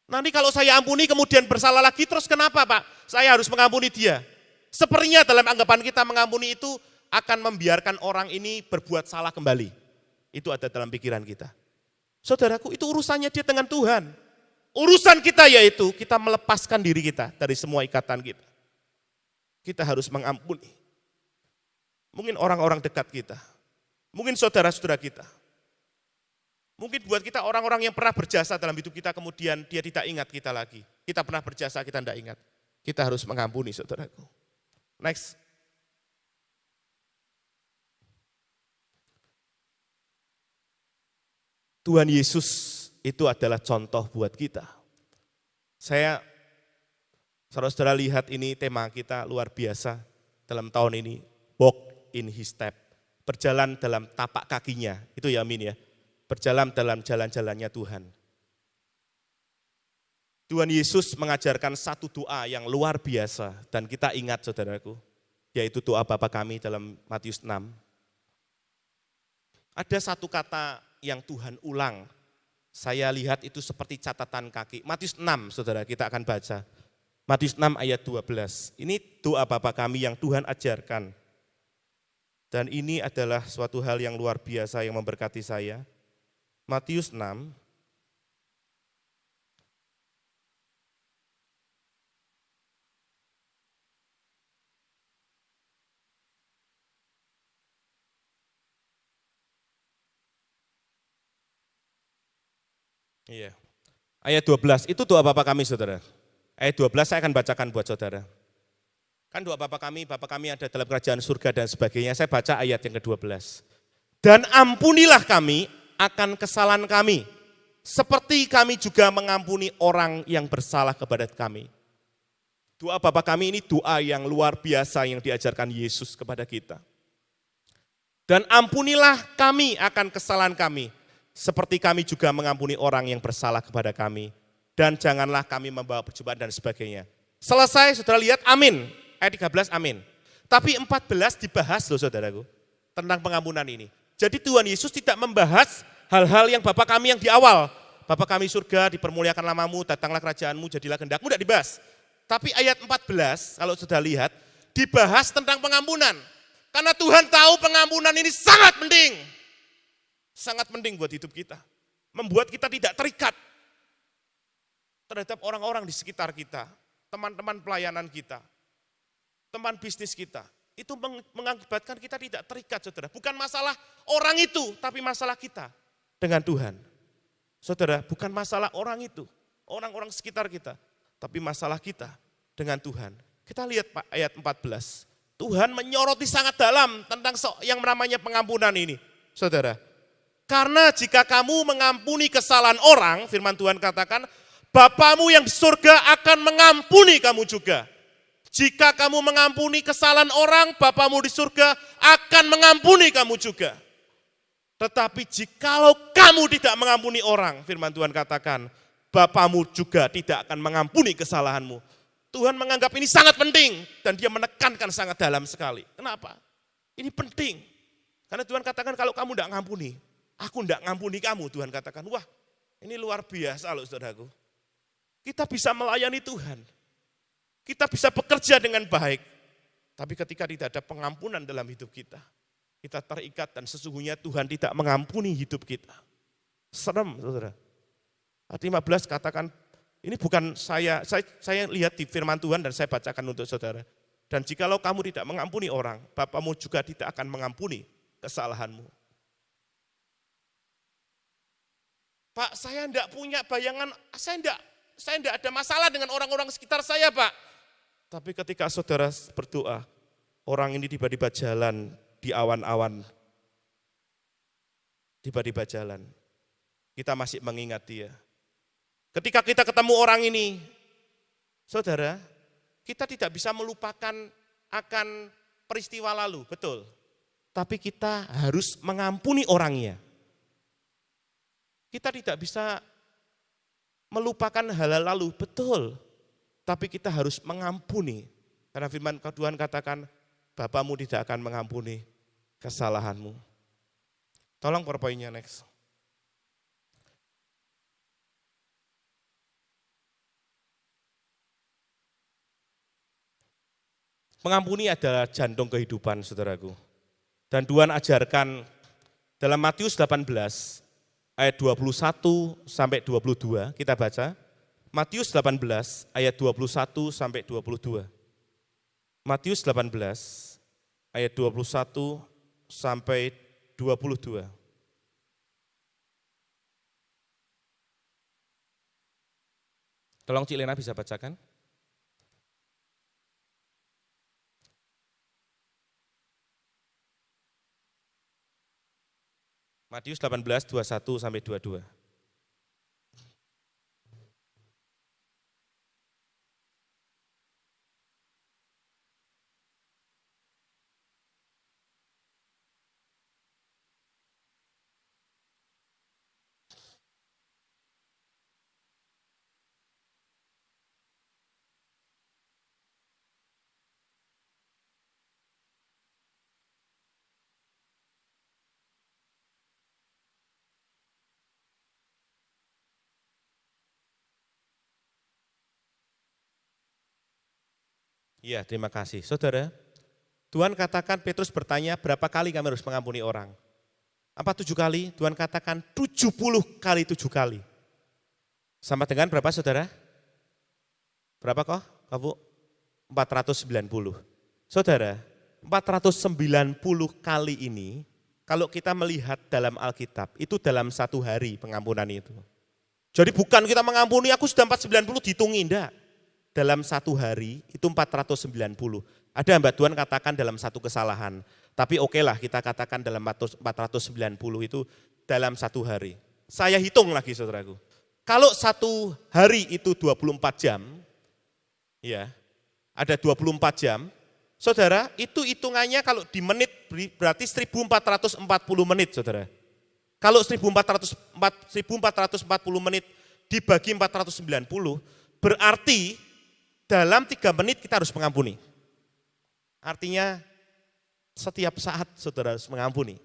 Nanti kalau saya ampuni kemudian bersalah lagi, terus kenapa Pak? Saya harus mengampuni dia. Sepertinya dalam anggapan kita mengampuni itu akan membiarkan orang ini berbuat salah kembali. Itu ada dalam pikiran kita. Saudaraku, itu urusannya dia dengan Tuhan. Urusan kita yaitu kita melepaskan diri kita dari semua ikatan kita. Kita harus mengampuni. Mungkin orang-orang dekat kita. Mungkin saudara-saudara kita. Mungkin buat kita orang-orang yang pernah berjasa dalam hidup kita kemudian dia tidak ingat kita lagi. Kita pernah berjasa, kita tidak ingat. Kita harus mengampuni, saudaraku. Next. Tuhan Yesus itu adalah contoh buat kita. Saudara-saudara lihat ini tema kita luar biasa dalam tahun ini. Walk in his step. Berjalan dalam tapak kakinya. Itu ya amin ya. Berjalan dalam jalan-jalannya Tuhan. Tuhan Yesus mengajarkan satu doa yang luar biasa dan kita ingat saudaraku, yaitu doa Bapa kami dalam Matius 6. Ada satu kata yang Tuhan ulang, saya lihat itu seperti catatan kaki. Matius 6 saudara, kita akan baca. Matius 6 ayat 12, ini doa Bapa kami yang Tuhan ajarkan. Dan ini adalah suatu hal yang luar biasa yang memberkati saya. Matius 6, iya. Ayat 12, itu doa Bapa kami saudara. Ayat 12 saya akan bacakan buat saudara. Kan doa Bapa kami ada dalam kerajaan surga dan sebagainya. Saya baca ayat yang ke-12. Dan ampunilah kami akan kesalahan kami, seperti kami juga mengampuni orang yang bersalah kepada kami. Doa Bapa kami ini doa yang luar biasa yang diajarkan Yesus kepada kita. Dan ampunilah kami akan kesalahan kami, seperti kami juga mengampuni orang yang bersalah kepada kami. Dan janganlah kami membawa percobaan dan sebagainya. Selesai, saudara lihat, amin. Ayat 13, amin. Tapi 14 dibahas loh saudaraku, tentang pengampunan ini. Jadi Tuhan Yesus tidak membahas hal-hal yang Bapa kami yang di awal. Bapa kami surga, dipermuliakan namamu, datanglah kerajaanmu, jadilah kehendakmu, tidak dibahas. Tapi ayat 14, kalau sudah lihat, dibahas tentang pengampunan. Karena Tuhan tahu pengampunan ini sangat penting. Sangat penting buat hidup kita. Membuat kita tidak terikat terhadap orang-orang di sekitar kita. Teman-teman pelayanan kita. Teman bisnis kita. Itu mengakibatkan kita tidak terikat, saudara. Bukan masalah orang itu, tapi masalah kita dengan Tuhan. Saudara, bukan masalah orang itu, orang-orang sekitar kita. Tapi masalah kita dengan Tuhan. Kita lihat Pak ayat 14. Tuhan menyoroti sangat dalam tentang yang namanya pengampunan ini. Saudara, karena jika kamu mengampuni kesalahan orang, firman Tuhan katakan, Bapamu yang di surga akan mengampuni kamu juga. Jika kamu mengampuni kesalahan orang, Bapamu di surga akan mengampuni kamu juga. Tetapi jikalau kamu tidak mengampuni orang, firman Tuhan katakan, Bapamu juga tidak akan mengampuni kesalahanmu. Tuhan menganggap ini sangat penting dan dia menekankan sangat dalam sekali. Kenapa? Ini penting. Karena Tuhan katakan kalau kamu tidak ngampuni, aku tidak ngampuni kamu. Tuhan katakan, wah ini luar biasa loh saudaraku. Kita bisa melayani Tuhan. Kita bisa bekerja dengan baik. Tapi ketika tidak ada pengampunan dalam hidup kita, kita terikat dan sesungguhnya Tuhan tidak mengampuni hidup kita. Serem saudara. Ayat 15 katakan, ini bukan saya lihat di firman Tuhan dan saya bacakan untuk saudara. Dan jikalau kamu tidak mengampuni orang, Bapamu juga tidak akan mengampuni kesalahanmu. Pak, saya tidak punya bayangan, saya tidak ada masalah dengan orang-orang sekitar saya, Pak. Tapi ketika saudara berdoa, orang ini tiba-tiba jalan di awan-awan, tiba-tiba jalan. Kita masih mengingat dia. Ketika kita ketemu orang ini, saudara, kita tidak bisa melupakan akan peristiwa lalu, betul. Tapi kita harus mengampuni orangnya. Kita tidak bisa melupakan hal lalu, betul. Tapi kita harus mengampuni. Karena firman Tuhan katakan, Bapamu tidak akan mengampuni kesalahanmu. Tolong PowerPoint-nya next. Mengampuni adalah jantung kehidupan, saudaraku. Dan Tuhan ajarkan dalam Matius 18 ayat 21 sampai 22, kita baca. Matius 18 ayat 21 sampai 22. Matius 18 ayat 21 sampai 22. Tolong Cik Lena bisa bacakan. Matius 18, 21 sampai 22. Iya, terima kasih. Saudara, Tuhan katakan Petrus bertanya berapa kali kami harus mengampuni orang. Apa 7 kali? Tuhan katakan 70 kali 7 kali. Sama dengan berapa saudara? Berapa kok? Kamu? 490. Saudara, 490 kali ini, kalau kita melihat dalam Alkitab, itu dalam 1 hari pengampunan itu. Jadi bukan kita mengampuni, aku sudah 490 dihitungi, enggak. Dalam 1 hari itu 490. Ada Mbak Tuhan katakan dalam 1 kesalahan. Tapi oke lah kita katakan dalam 490 itu dalam 1 hari. Saya hitung lagi saudaraku. Kalau 1 hari itu 24 jam, ya ada 24 jam, saudara itu hitungannya kalau di menit berarti 1440 menit saudara. Kalau 1440 menit dibagi 490 berarti dalam 3 menit kita harus mengampuni. Artinya setiap saat saudara harus mengampuni.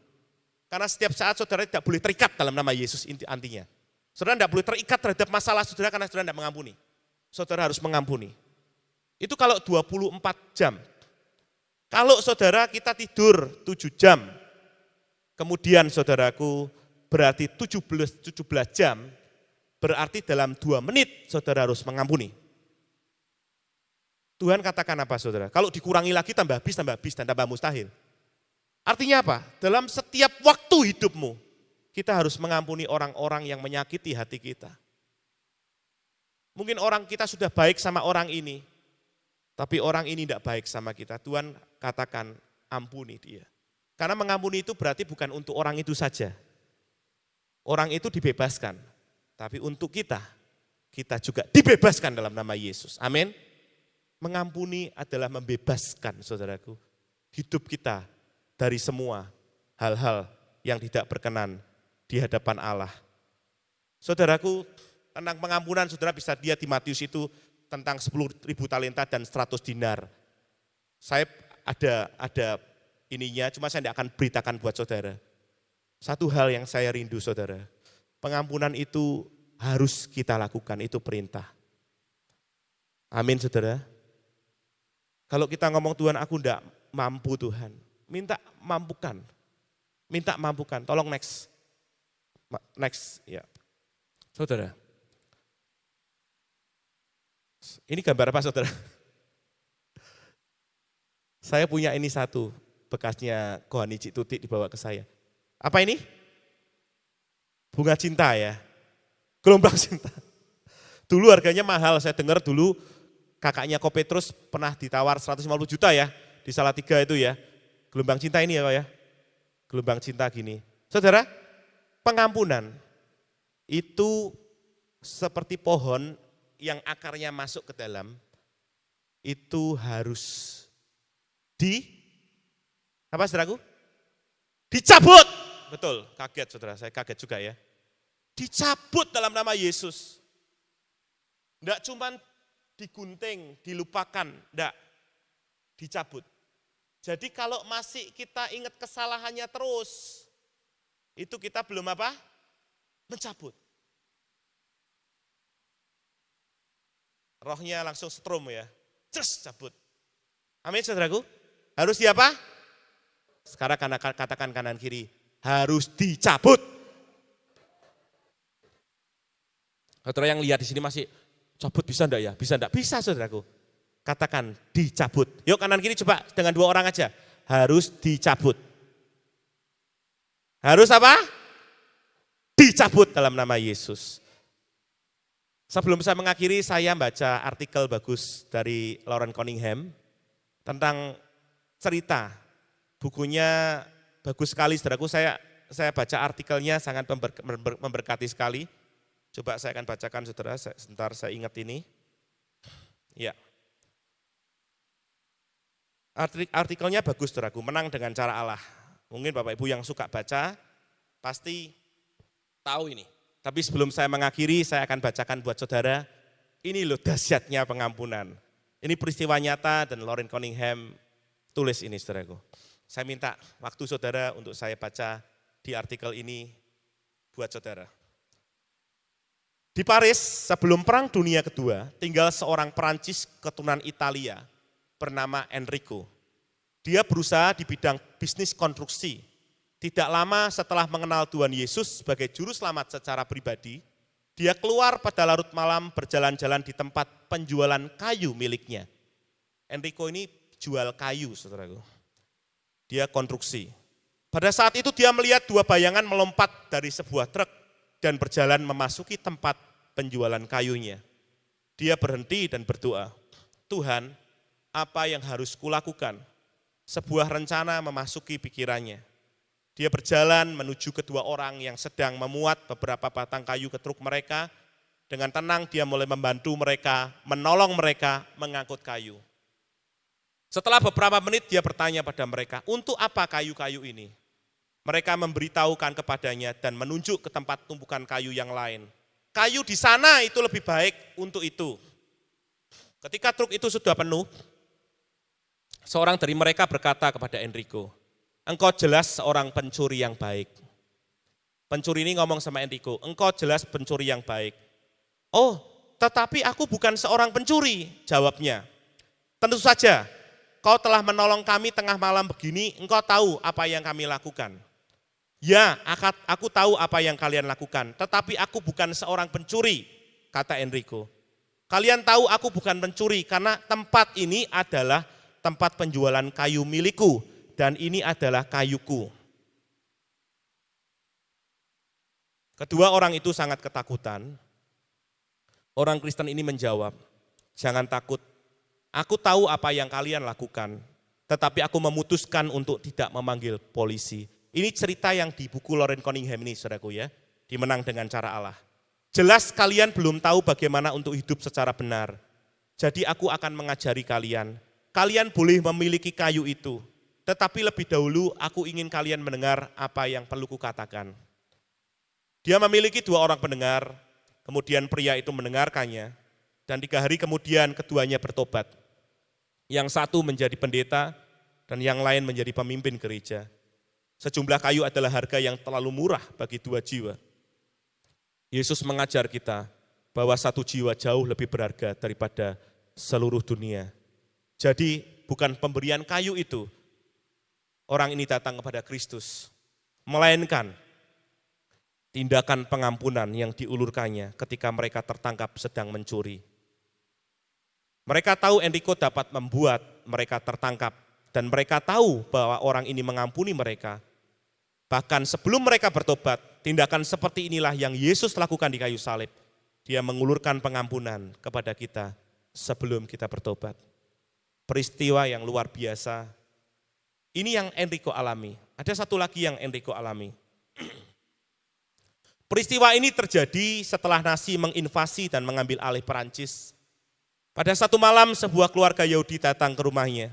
Karena setiap saat saudara tidak boleh terikat dalam nama Yesus intinya. Saudara tidak boleh terikat terhadap masalah saudara karena saudara tidak mengampuni. Saudara harus mengampuni. Itu kalau 24 jam. Kalau saudara kita tidur 7 jam, kemudian saudaraku berarti 17 jam, berarti dalam 2 menit saudara harus mengampuni. Tuhan katakan apa saudara? Kalau dikurangi lagi tambah habis dan tambah mustahil. Artinya apa? Dalam setiap waktu hidupmu, kita harus mengampuni orang-orang yang menyakiti hati kita. Mungkin orang kita sudah baik sama orang ini, tapi orang ini tidak baik sama kita. Tuhan katakan ampuni dia. Karena mengampuni itu berarti bukan untuk orang itu saja. Orang itu dibebaskan, tapi untuk kita juga dibebaskan dalam nama Yesus. Amin. Mengampuni adalah membebaskan saudaraku hidup kita dari semua hal-hal yang tidak berkenan di hadapan Allah. Saudaraku, tentang pengampunan saudara bisa lihat di Matius itu tentang 10.000 talenta dan 100 dinar. Saya ada ininya, cuma saya tidak akan beritakan buat saudara. Satu hal yang saya rindu saudara, pengampunan itu harus kita lakukan, itu perintah. Amin saudara. Kalau kita ngomong Tuhan aku enggak mampu Tuhan, minta mampukan. Minta mampukan, tolong next. Next, ya. Saudara. Ini gambar apa saudara? Saya punya ini satu, bekasnya Kohani Cik Tutik dibawa ke saya. Apa ini? Bunga cinta ya, gelombang cinta. Dulu harganya mahal, saya dengar dulu kakaknya Ko Petrus pernah ditawar 150 juta ya, di Salatiga itu ya. Gelombang cinta ini ya Kak ya, gelombang cinta gini. Saudara, pengampunan itu seperti pohon yang akarnya masuk ke dalam, itu harus apa saudaraku? Dicabut. Betul, kaget saudara, saya kaget juga ya. Dicabut dalam nama Yesus. Enggak cuman digunting, dilupakan, enggak. Dicabut. Jadi kalau masih kita ingat kesalahannya terus, itu kita belum apa? Mencabut. Rohnya langsung setrum ya, cus cabut. Amin saudaraku. Harus di apa? Sekarang katakan kanan kiri, harus dicabut. Saudara yang lihat di sini masih cabut bisa enggak ya? Bisa enggak? Bisa saudaraku. Katakan dicabut. Yuk kanan kiri coba dengan 2 orang aja. Harus dicabut. Harus apa? Dicabut dalam nama Yesus. Sebelum saya mengakhiri, saya baca artikel bagus dari Lauren Cunningham tentang cerita. Bukunya bagus sekali, saudaraku. Saya baca artikelnya sangat memberkati sekali. Coba saya akan bacakan, saudara. Sebentar saya ingat ini. Ya. Artikelnya bagus, saudaraku. Menang dengan cara Allah. Mungkin Bapak Ibu yang suka baca pasti tahu ini. Tapi sebelum saya mengakhiri, saya akan bacakan buat saudara. Ini loh dahsyatnya pengampunan. Ini peristiwa nyata dan Lauren Cunningham tulis ini saudaraku. Saya minta waktu saudara untuk saya baca di artikel ini buat saudara. Di Paris sebelum Perang Dunia Kedua tinggal seorang Perancis keturunan Italia bernama Enrico. Dia berusaha di bidang bisnis konstruksi. Tidak lama setelah mengenal Tuhan Yesus sebagai juru selamat secara pribadi, dia keluar pada larut malam berjalan-jalan di tempat penjualan kayu miliknya. Enrico ini jual kayu, saudaraku. Dia konstruksi. Pada saat itu dia melihat 2 bayangan melompat dari sebuah truk dan berjalan memasuki tempat penjualan kayunya. Dia berhenti dan berdoa, Tuhan, apa yang harus kulakukan? Sebuah rencana memasuki pikirannya. Dia berjalan menuju kedua orang yang sedang memuat beberapa batang kayu ke truk mereka. Dengan tenang dia mulai membantu mereka, menolong mereka mengangkut kayu. Setelah beberapa menit dia bertanya pada mereka, untuk apa kayu-kayu ini? Mereka memberitahukan kepadanya dan menunjuk ke tempat tumpukan kayu yang lain. Kayu di sana itu lebih baik untuk itu. Ketika truk itu sudah penuh, seorang dari mereka berkata kepada Enrico, engkau jelas seorang pencuri yang baik. Pencuri ini ngomong sama Enrico, engkau jelas pencuri yang baik. Oh, tetapi aku bukan seorang pencuri, jawabnya. Tentu saja, kau telah menolong kami tengah malam begini, engkau tahu apa yang kami lakukan. Ya, aku tahu apa yang kalian lakukan, tetapi aku bukan seorang pencuri, kata Enrico. Kalian tahu aku bukan pencuri karena tempat ini adalah tempat penjualan kayu milikku. Dan ini adalah kayuku. Kedua orang itu sangat ketakutan. Orang Kristen ini menjawab, jangan takut, aku tahu apa yang kalian lakukan, tetapi aku memutuskan untuk tidak memanggil polisi. Ini cerita yang di buku Lauren Cunningham ini, saudaraku ya, dimenang dengan cara Allah. Jelas kalian belum tahu bagaimana untuk hidup secara benar. Jadi aku akan mengajari kalian. Kalian boleh memiliki kayu itu. Tetapi lebih dahulu aku ingin kalian mendengar apa yang perlu kukatakan. Dia memiliki 2 orang pendengar, kemudian pria itu mendengarkannya. Dan 3 hari kemudian keduanya bertobat. Yang satu menjadi pendeta dan yang lain menjadi pemimpin gereja. Sejumlah kayu adalah harga yang terlalu murah bagi 2 jiwa. Yesus mengajar kita bahwa 1 jiwa jauh lebih berharga daripada seluruh dunia. Jadi bukan pemberian kayu itu orang ini datang kepada Kristus, melainkan tindakan pengampunan yang diulurkannya ketika mereka tertangkap sedang mencuri. Mereka tahu Enrico dapat membuat mereka tertangkap dan mereka tahu bahwa orang ini mengampuni mereka. Bahkan sebelum mereka bertobat, tindakan seperti inilah yang Yesus lakukan di kayu salib. Dia mengulurkan pengampunan kepada kita sebelum kita bertobat. Peristiwa yang luar biasa. Ini yang Enrico alami. Ada satu lagi yang Enrico alami. Peristiwa ini terjadi setelah Nazi menginvasi dan mengambil alih Perancis. Pada satu malam sebuah keluarga Yahudi datang ke rumahnya.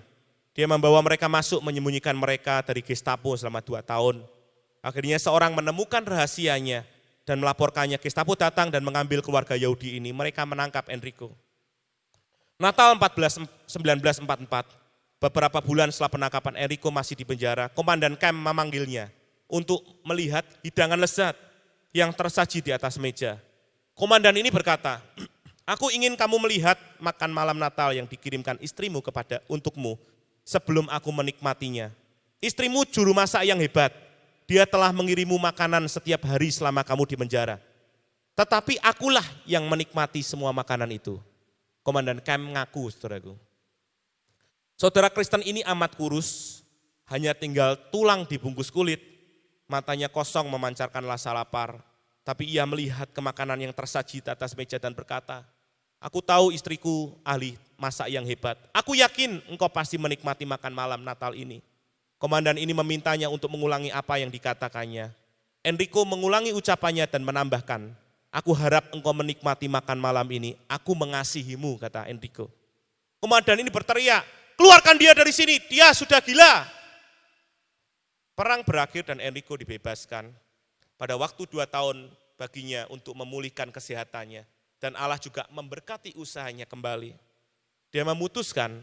Dia membawa mereka masuk menyembunyikan mereka dari Gestapo selama 2 tahun. Akhirnya seorang menemukan rahasianya dan melaporkannya. Gestapo datang dan mengambil keluarga Yahudi ini. Mereka menangkap Enrico. Natal 1944, beberapa bulan setelah penangkapan Enrico masih di penjara, komandan camp memanggilnya untuk melihat hidangan lezat yang tersaji di atas meja. Komandan ini berkata, "Aku ingin kamu melihat makan malam Natal yang dikirimkan istrimu untukmu sebelum aku menikmatinya. Istrimu juru masak yang hebat, dia telah mengirimu makanan setiap hari selama kamu di penjara. Tetapi akulah yang menikmati semua makanan itu." Komandan camp ngaku, saudaraku. Saudara Kristen ini amat kurus, hanya tinggal tulang dibungkus kulit, matanya kosong memancarkan rasa lapar, tapi ia melihat ke makanan yang tersaji di atas meja dan berkata, "Aku tahu istriku ahli masak yang hebat. Aku yakin engkau pasti menikmati makan malam Natal ini." Komandan ini memintanya untuk mengulangi apa yang dikatakannya. Enrico mengulangi ucapannya dan menambahkan, "Aku harap engkau menikmati makan malam ini. Aku mengasihimu," kata Enrico. Komandan ini berteriak, "Keluarkan dia dari sini, dia sudah gila." Perang berakhir dan Enrico dibebaskan. Pada waktu 2 tahun baginya untuk memulihkan kesehatannya. Dan Allah juga memberkati usahanya kembali. Dia memutuskan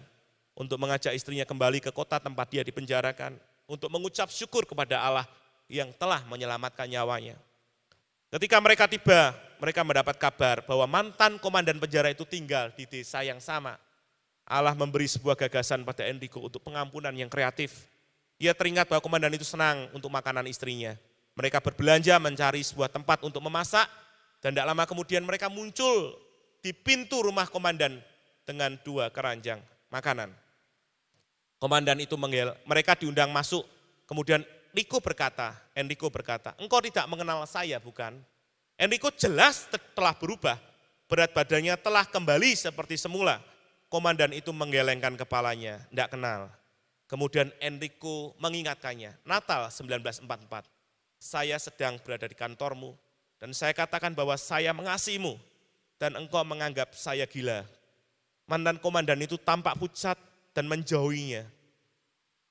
untuk mengajak istrinya kembali ke kota tempat dia dipenjarakan. Untuk mengucap syukur kepada Allah yang telah menyelamatkan nyawanya. Ketika mereka tiba, mereka mendapat kabar bahwa mantan komandan penjara itu tinggal di desa yang sama. Allah memberi sebuah gagasan pada Enrico untuk pengampunan yang kreatif. Ia teringat bahwa komandan itu senang untuk makanan istrinya. Mereka berbelanja mencari sebuah tempat untuk memasak, dan tidak lama kemudian mereka muncul di pintu rumah komandan dengan 2 keranjang makanan. Komandan itu mereka diundang masuk, kemudian Enrico berkata, "Engkau tidak mengenal saya, bukan?" Enrico jelas telah berubah, berat badannya telah kembali seperti semula. Komandan itu menggelengkan kepalanya, tidak kenal. Kemudian Enrico mengingatkannya, "Natal 1944, saya sedang berada di kantormu, dan saya katakan bahwa saya mengasihimu, dan engkau menganggap saya gila." Mantan komandan itu tampak pucat dan menjauhinya.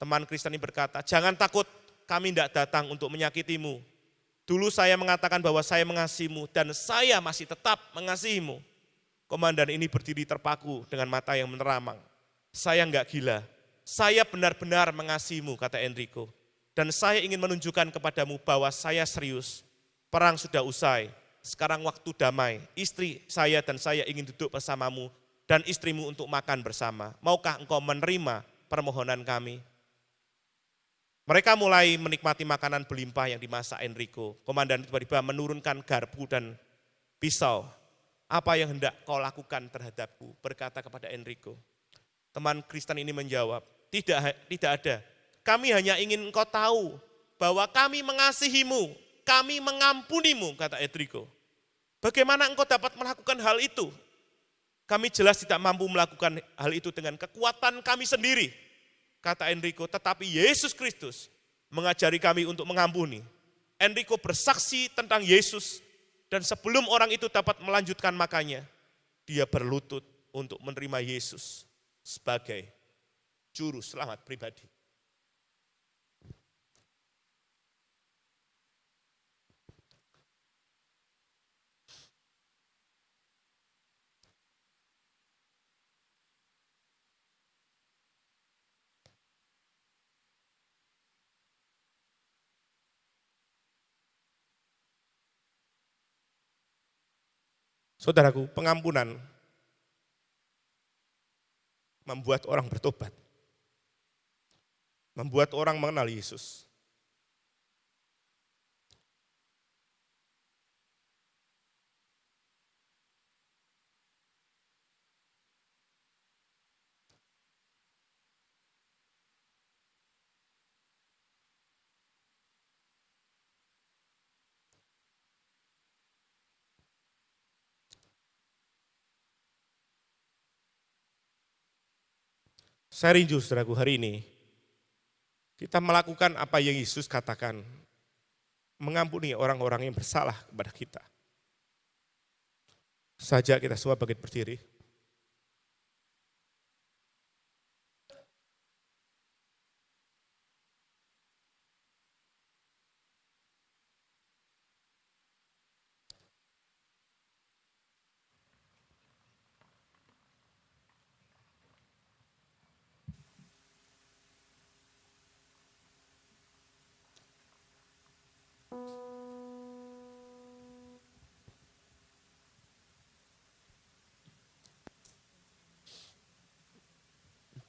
Teman Kristen ini berkata, "Jangan takut, kami tidak datang untuk menyakitimu. Dulu saya mengatakan bahwa saya mengasihimu dan saya masih tetap mengasihimu." Komandan ini berdiri terpaku dengan mata yang meneramang. "Saya enggak gila, saya benar-benar mengasihimu," kata Enrico. "Dan saya ingin menunjukkan kepadamu bahwa saya serius. Perang sudah usai, sekarang waktu damai. Istri saya dan saya ingin duduk bersamamu dan istrimu untuk makan bersama. Maukah engkau menerima permohonan kami?" Mereka mulai menikmati makanan berlimpah yang dimasak Enrico. Komandan tiba-tiba menurunkan garpu dan pisau. "Apa yang hendak kau lakukan terhadapku?" berkata kepada Enrico. Teman Kristen ini menjawab, Tidak ada. Kami hanya ingin engkau tahu bahwa kami mengasihimu, kami mengampunimu," kata Enrico. "Bagaimana engkau dapat melakukan hal itu? Kami jelas tidak mampu melakukan hal itu dengan kekuatan kami sendiri," kata Enrico, "tetapi Yesus Kristus mengajari kami untuk mengampuni." Enrico bersaksi tentang Yesus, dan sebelum orang itu dapat melanjutkan makannya, dia berlutut untuk menerima Yesus sebagai juru selamat pribadi. Saudaraku, pengampunan membuat orang bertobat. Membuat orang mengenal Yesus. Saya rindu, saudaraku, hari ini kita melakukan apa yang Yesus katakan, mengampuni orang-orang yang bersalah kepada kita. Saja kita semua bangkit berdiri.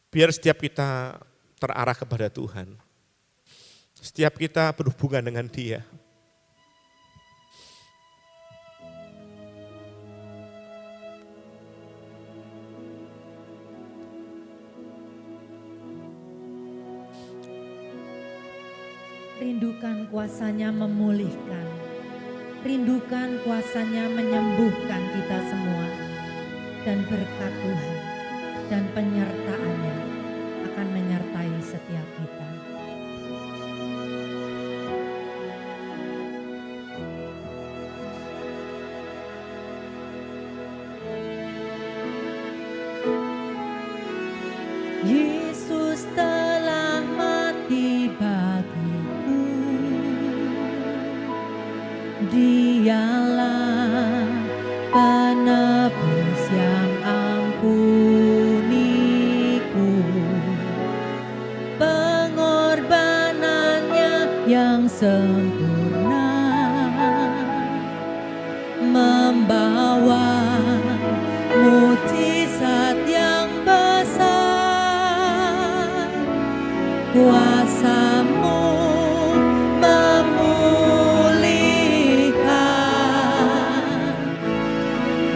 Biar setiap kita terarah kepada Tuhan. Setiap kita berhubungan dengan Dia. Rindukan kuasanya memulihkan. Rindukan kuasanya menyembuhkan kita semua. Dan berkat Tuhan dan penyertaannya akan menyertai setiap kita. Yesus telah mati bagiku, Dialah penebus yang ampuniku, pengorbanannya yang sempurna membawa mujizat yang besar. Kuasa-Mu memulihkan,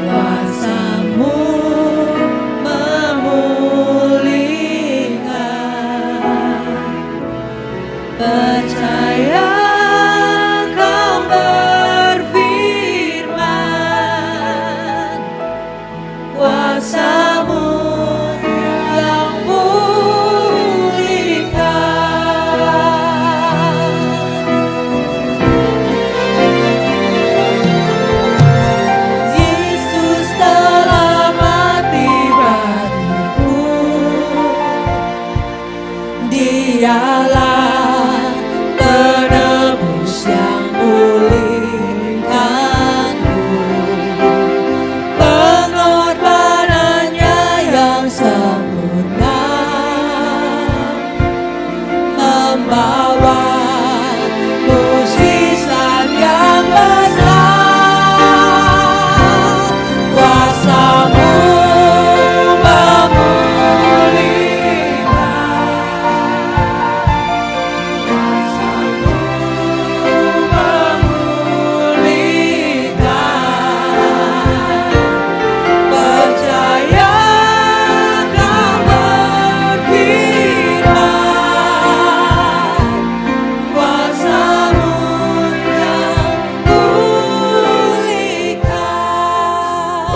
kuasa-Mu memulihkan. Percaya Kau berfirman, kuasa-Mu yang pulihkan. Yesus telah mati bagiku, Dialah penebus yang pulihkanku, pengorbanannya yang sempurna membawa mujizat yang besar. Kuasa-Mu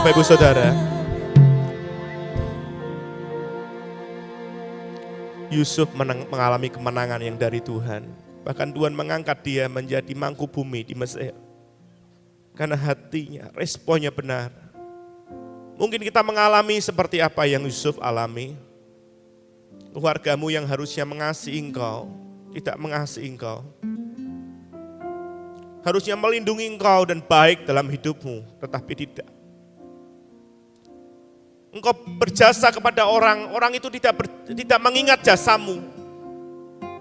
Bapak Ibu Saudara, Yusuf mengalami kemenangan yang dari Tuhan. Bahkan Tuhan mengangkat dia menjadi mangku bumi di Mesir. Karena hatinya, responnya benar. Mungkin kita mengalami seperti apa yang Yusuf alami. Keluargamu yang harusnya mengasihi engkau, tidak mengasihi engkau. Harusnya melindungi engkau dan baik dalam hidupmu, tetapi tidak. Engkau berjasa kepada orang, orang itu tidak mengingat jasamu.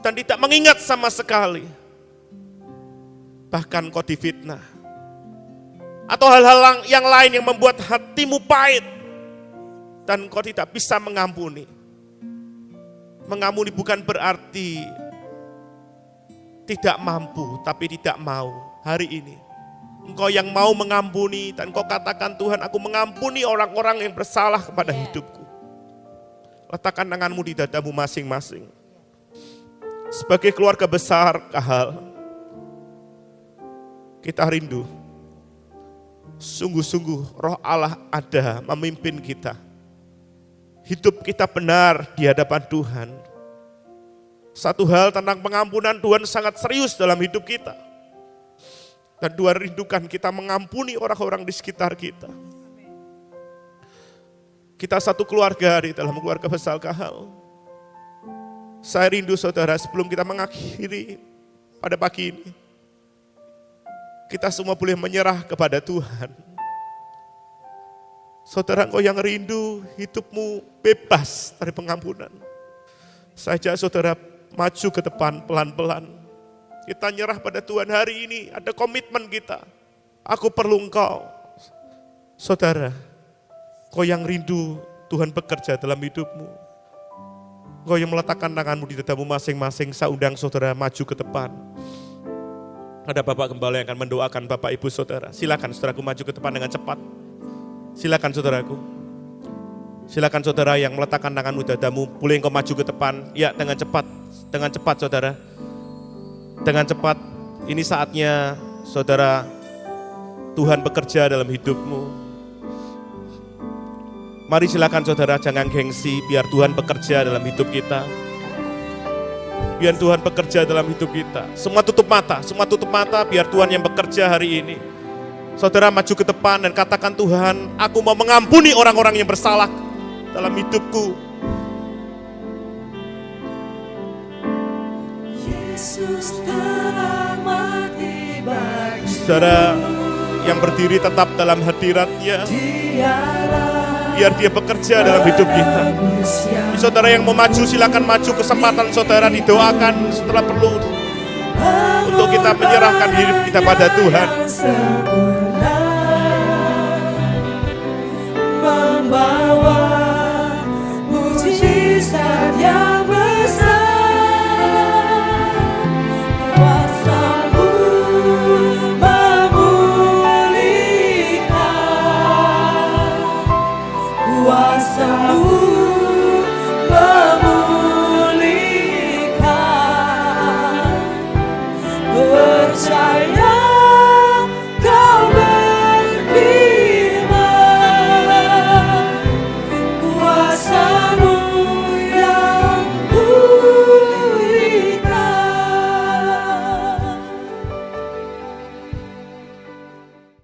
Dan tidak mengingat sama sekali. Bahkan engkau difitnah. atau hal-hal yang lain yang membuat hatimu pahit dan engkau tidak bisa mengampuni. Mengampuni bukan berarti tidak mampu, tapi tidak mau. Hari ini engkau yang mau mengampuni dan engkau katakan, Tuhan, aku mengampuni orang-orang yang bersalah kepada hidupku. Letakkan tanganmu di dadamu masing-masing. Sebagai keluarga besar Kahal, kita rindu sungguh-sungguh Roh Allah ada memimpin kita. Hidup kita benar di hadapan Tuhan. Satu hal tentang pengampunan, Tuhan sangat serius dalam hidup kita. Dan Tuhan rindukan kita mengampuni orang-orang di sekitar kita. Kita satu keluarga di dalam keluarga besar Kahal. Saya rindu saudara, sebelum kita mengakhiri pada pagi ini, kita semua boleh menyerah kepada Tuhan. Saudara, engkau yang rindu hidupmu bebas dari pengampunan. Saja saudara maju ke depan pelan-pelan. Kita nyerah pada Tuhan hari ini, ada komitmen kita. Aku perlu engkau. Saudara, engkau yang rindu Tuhan bekerja dalam hidupmu. Engkau yang meletakkan tanganmu di dadamu masing-masing, saya undang saudara maju ke depan. Ada Bapak Gembala yang akan mendoakan Bapak Ibu Saudara. Silakan saudaraku maju ke depan dengan cepat. Silakan saudaraku. Silakan saudara yang meletakkan tanganmu di dadamu, boleh engkau maju ke depan. Ya, dengan cepat saudara. Dengan cepat, ini saatnya saudara, Tuhan bekerja dalam hidupmu. Mari silakan saudara, jangan gengsi, biar Tuhan bekerja dalam hidup kita. Biar Tuhan bekerja dalam hidup kita. Semua tutup mata biar Tuhan yang bekerja hari ini. Saudara maju ke depan dan katakan, Tuhan, aku mau mengampuni orang-orang yang bersalah dalam hidupku. Yesus telah mati bagi Saudara yang berdiri tetap dalam hadirat-Nya. Biar dia bekerja dalam hidup kita. Saudara yang mau maju, silakan maju, kesempatan saudara didoakan setelah perlu. Untuk kita menyerahkan diri kita pada Tuhan.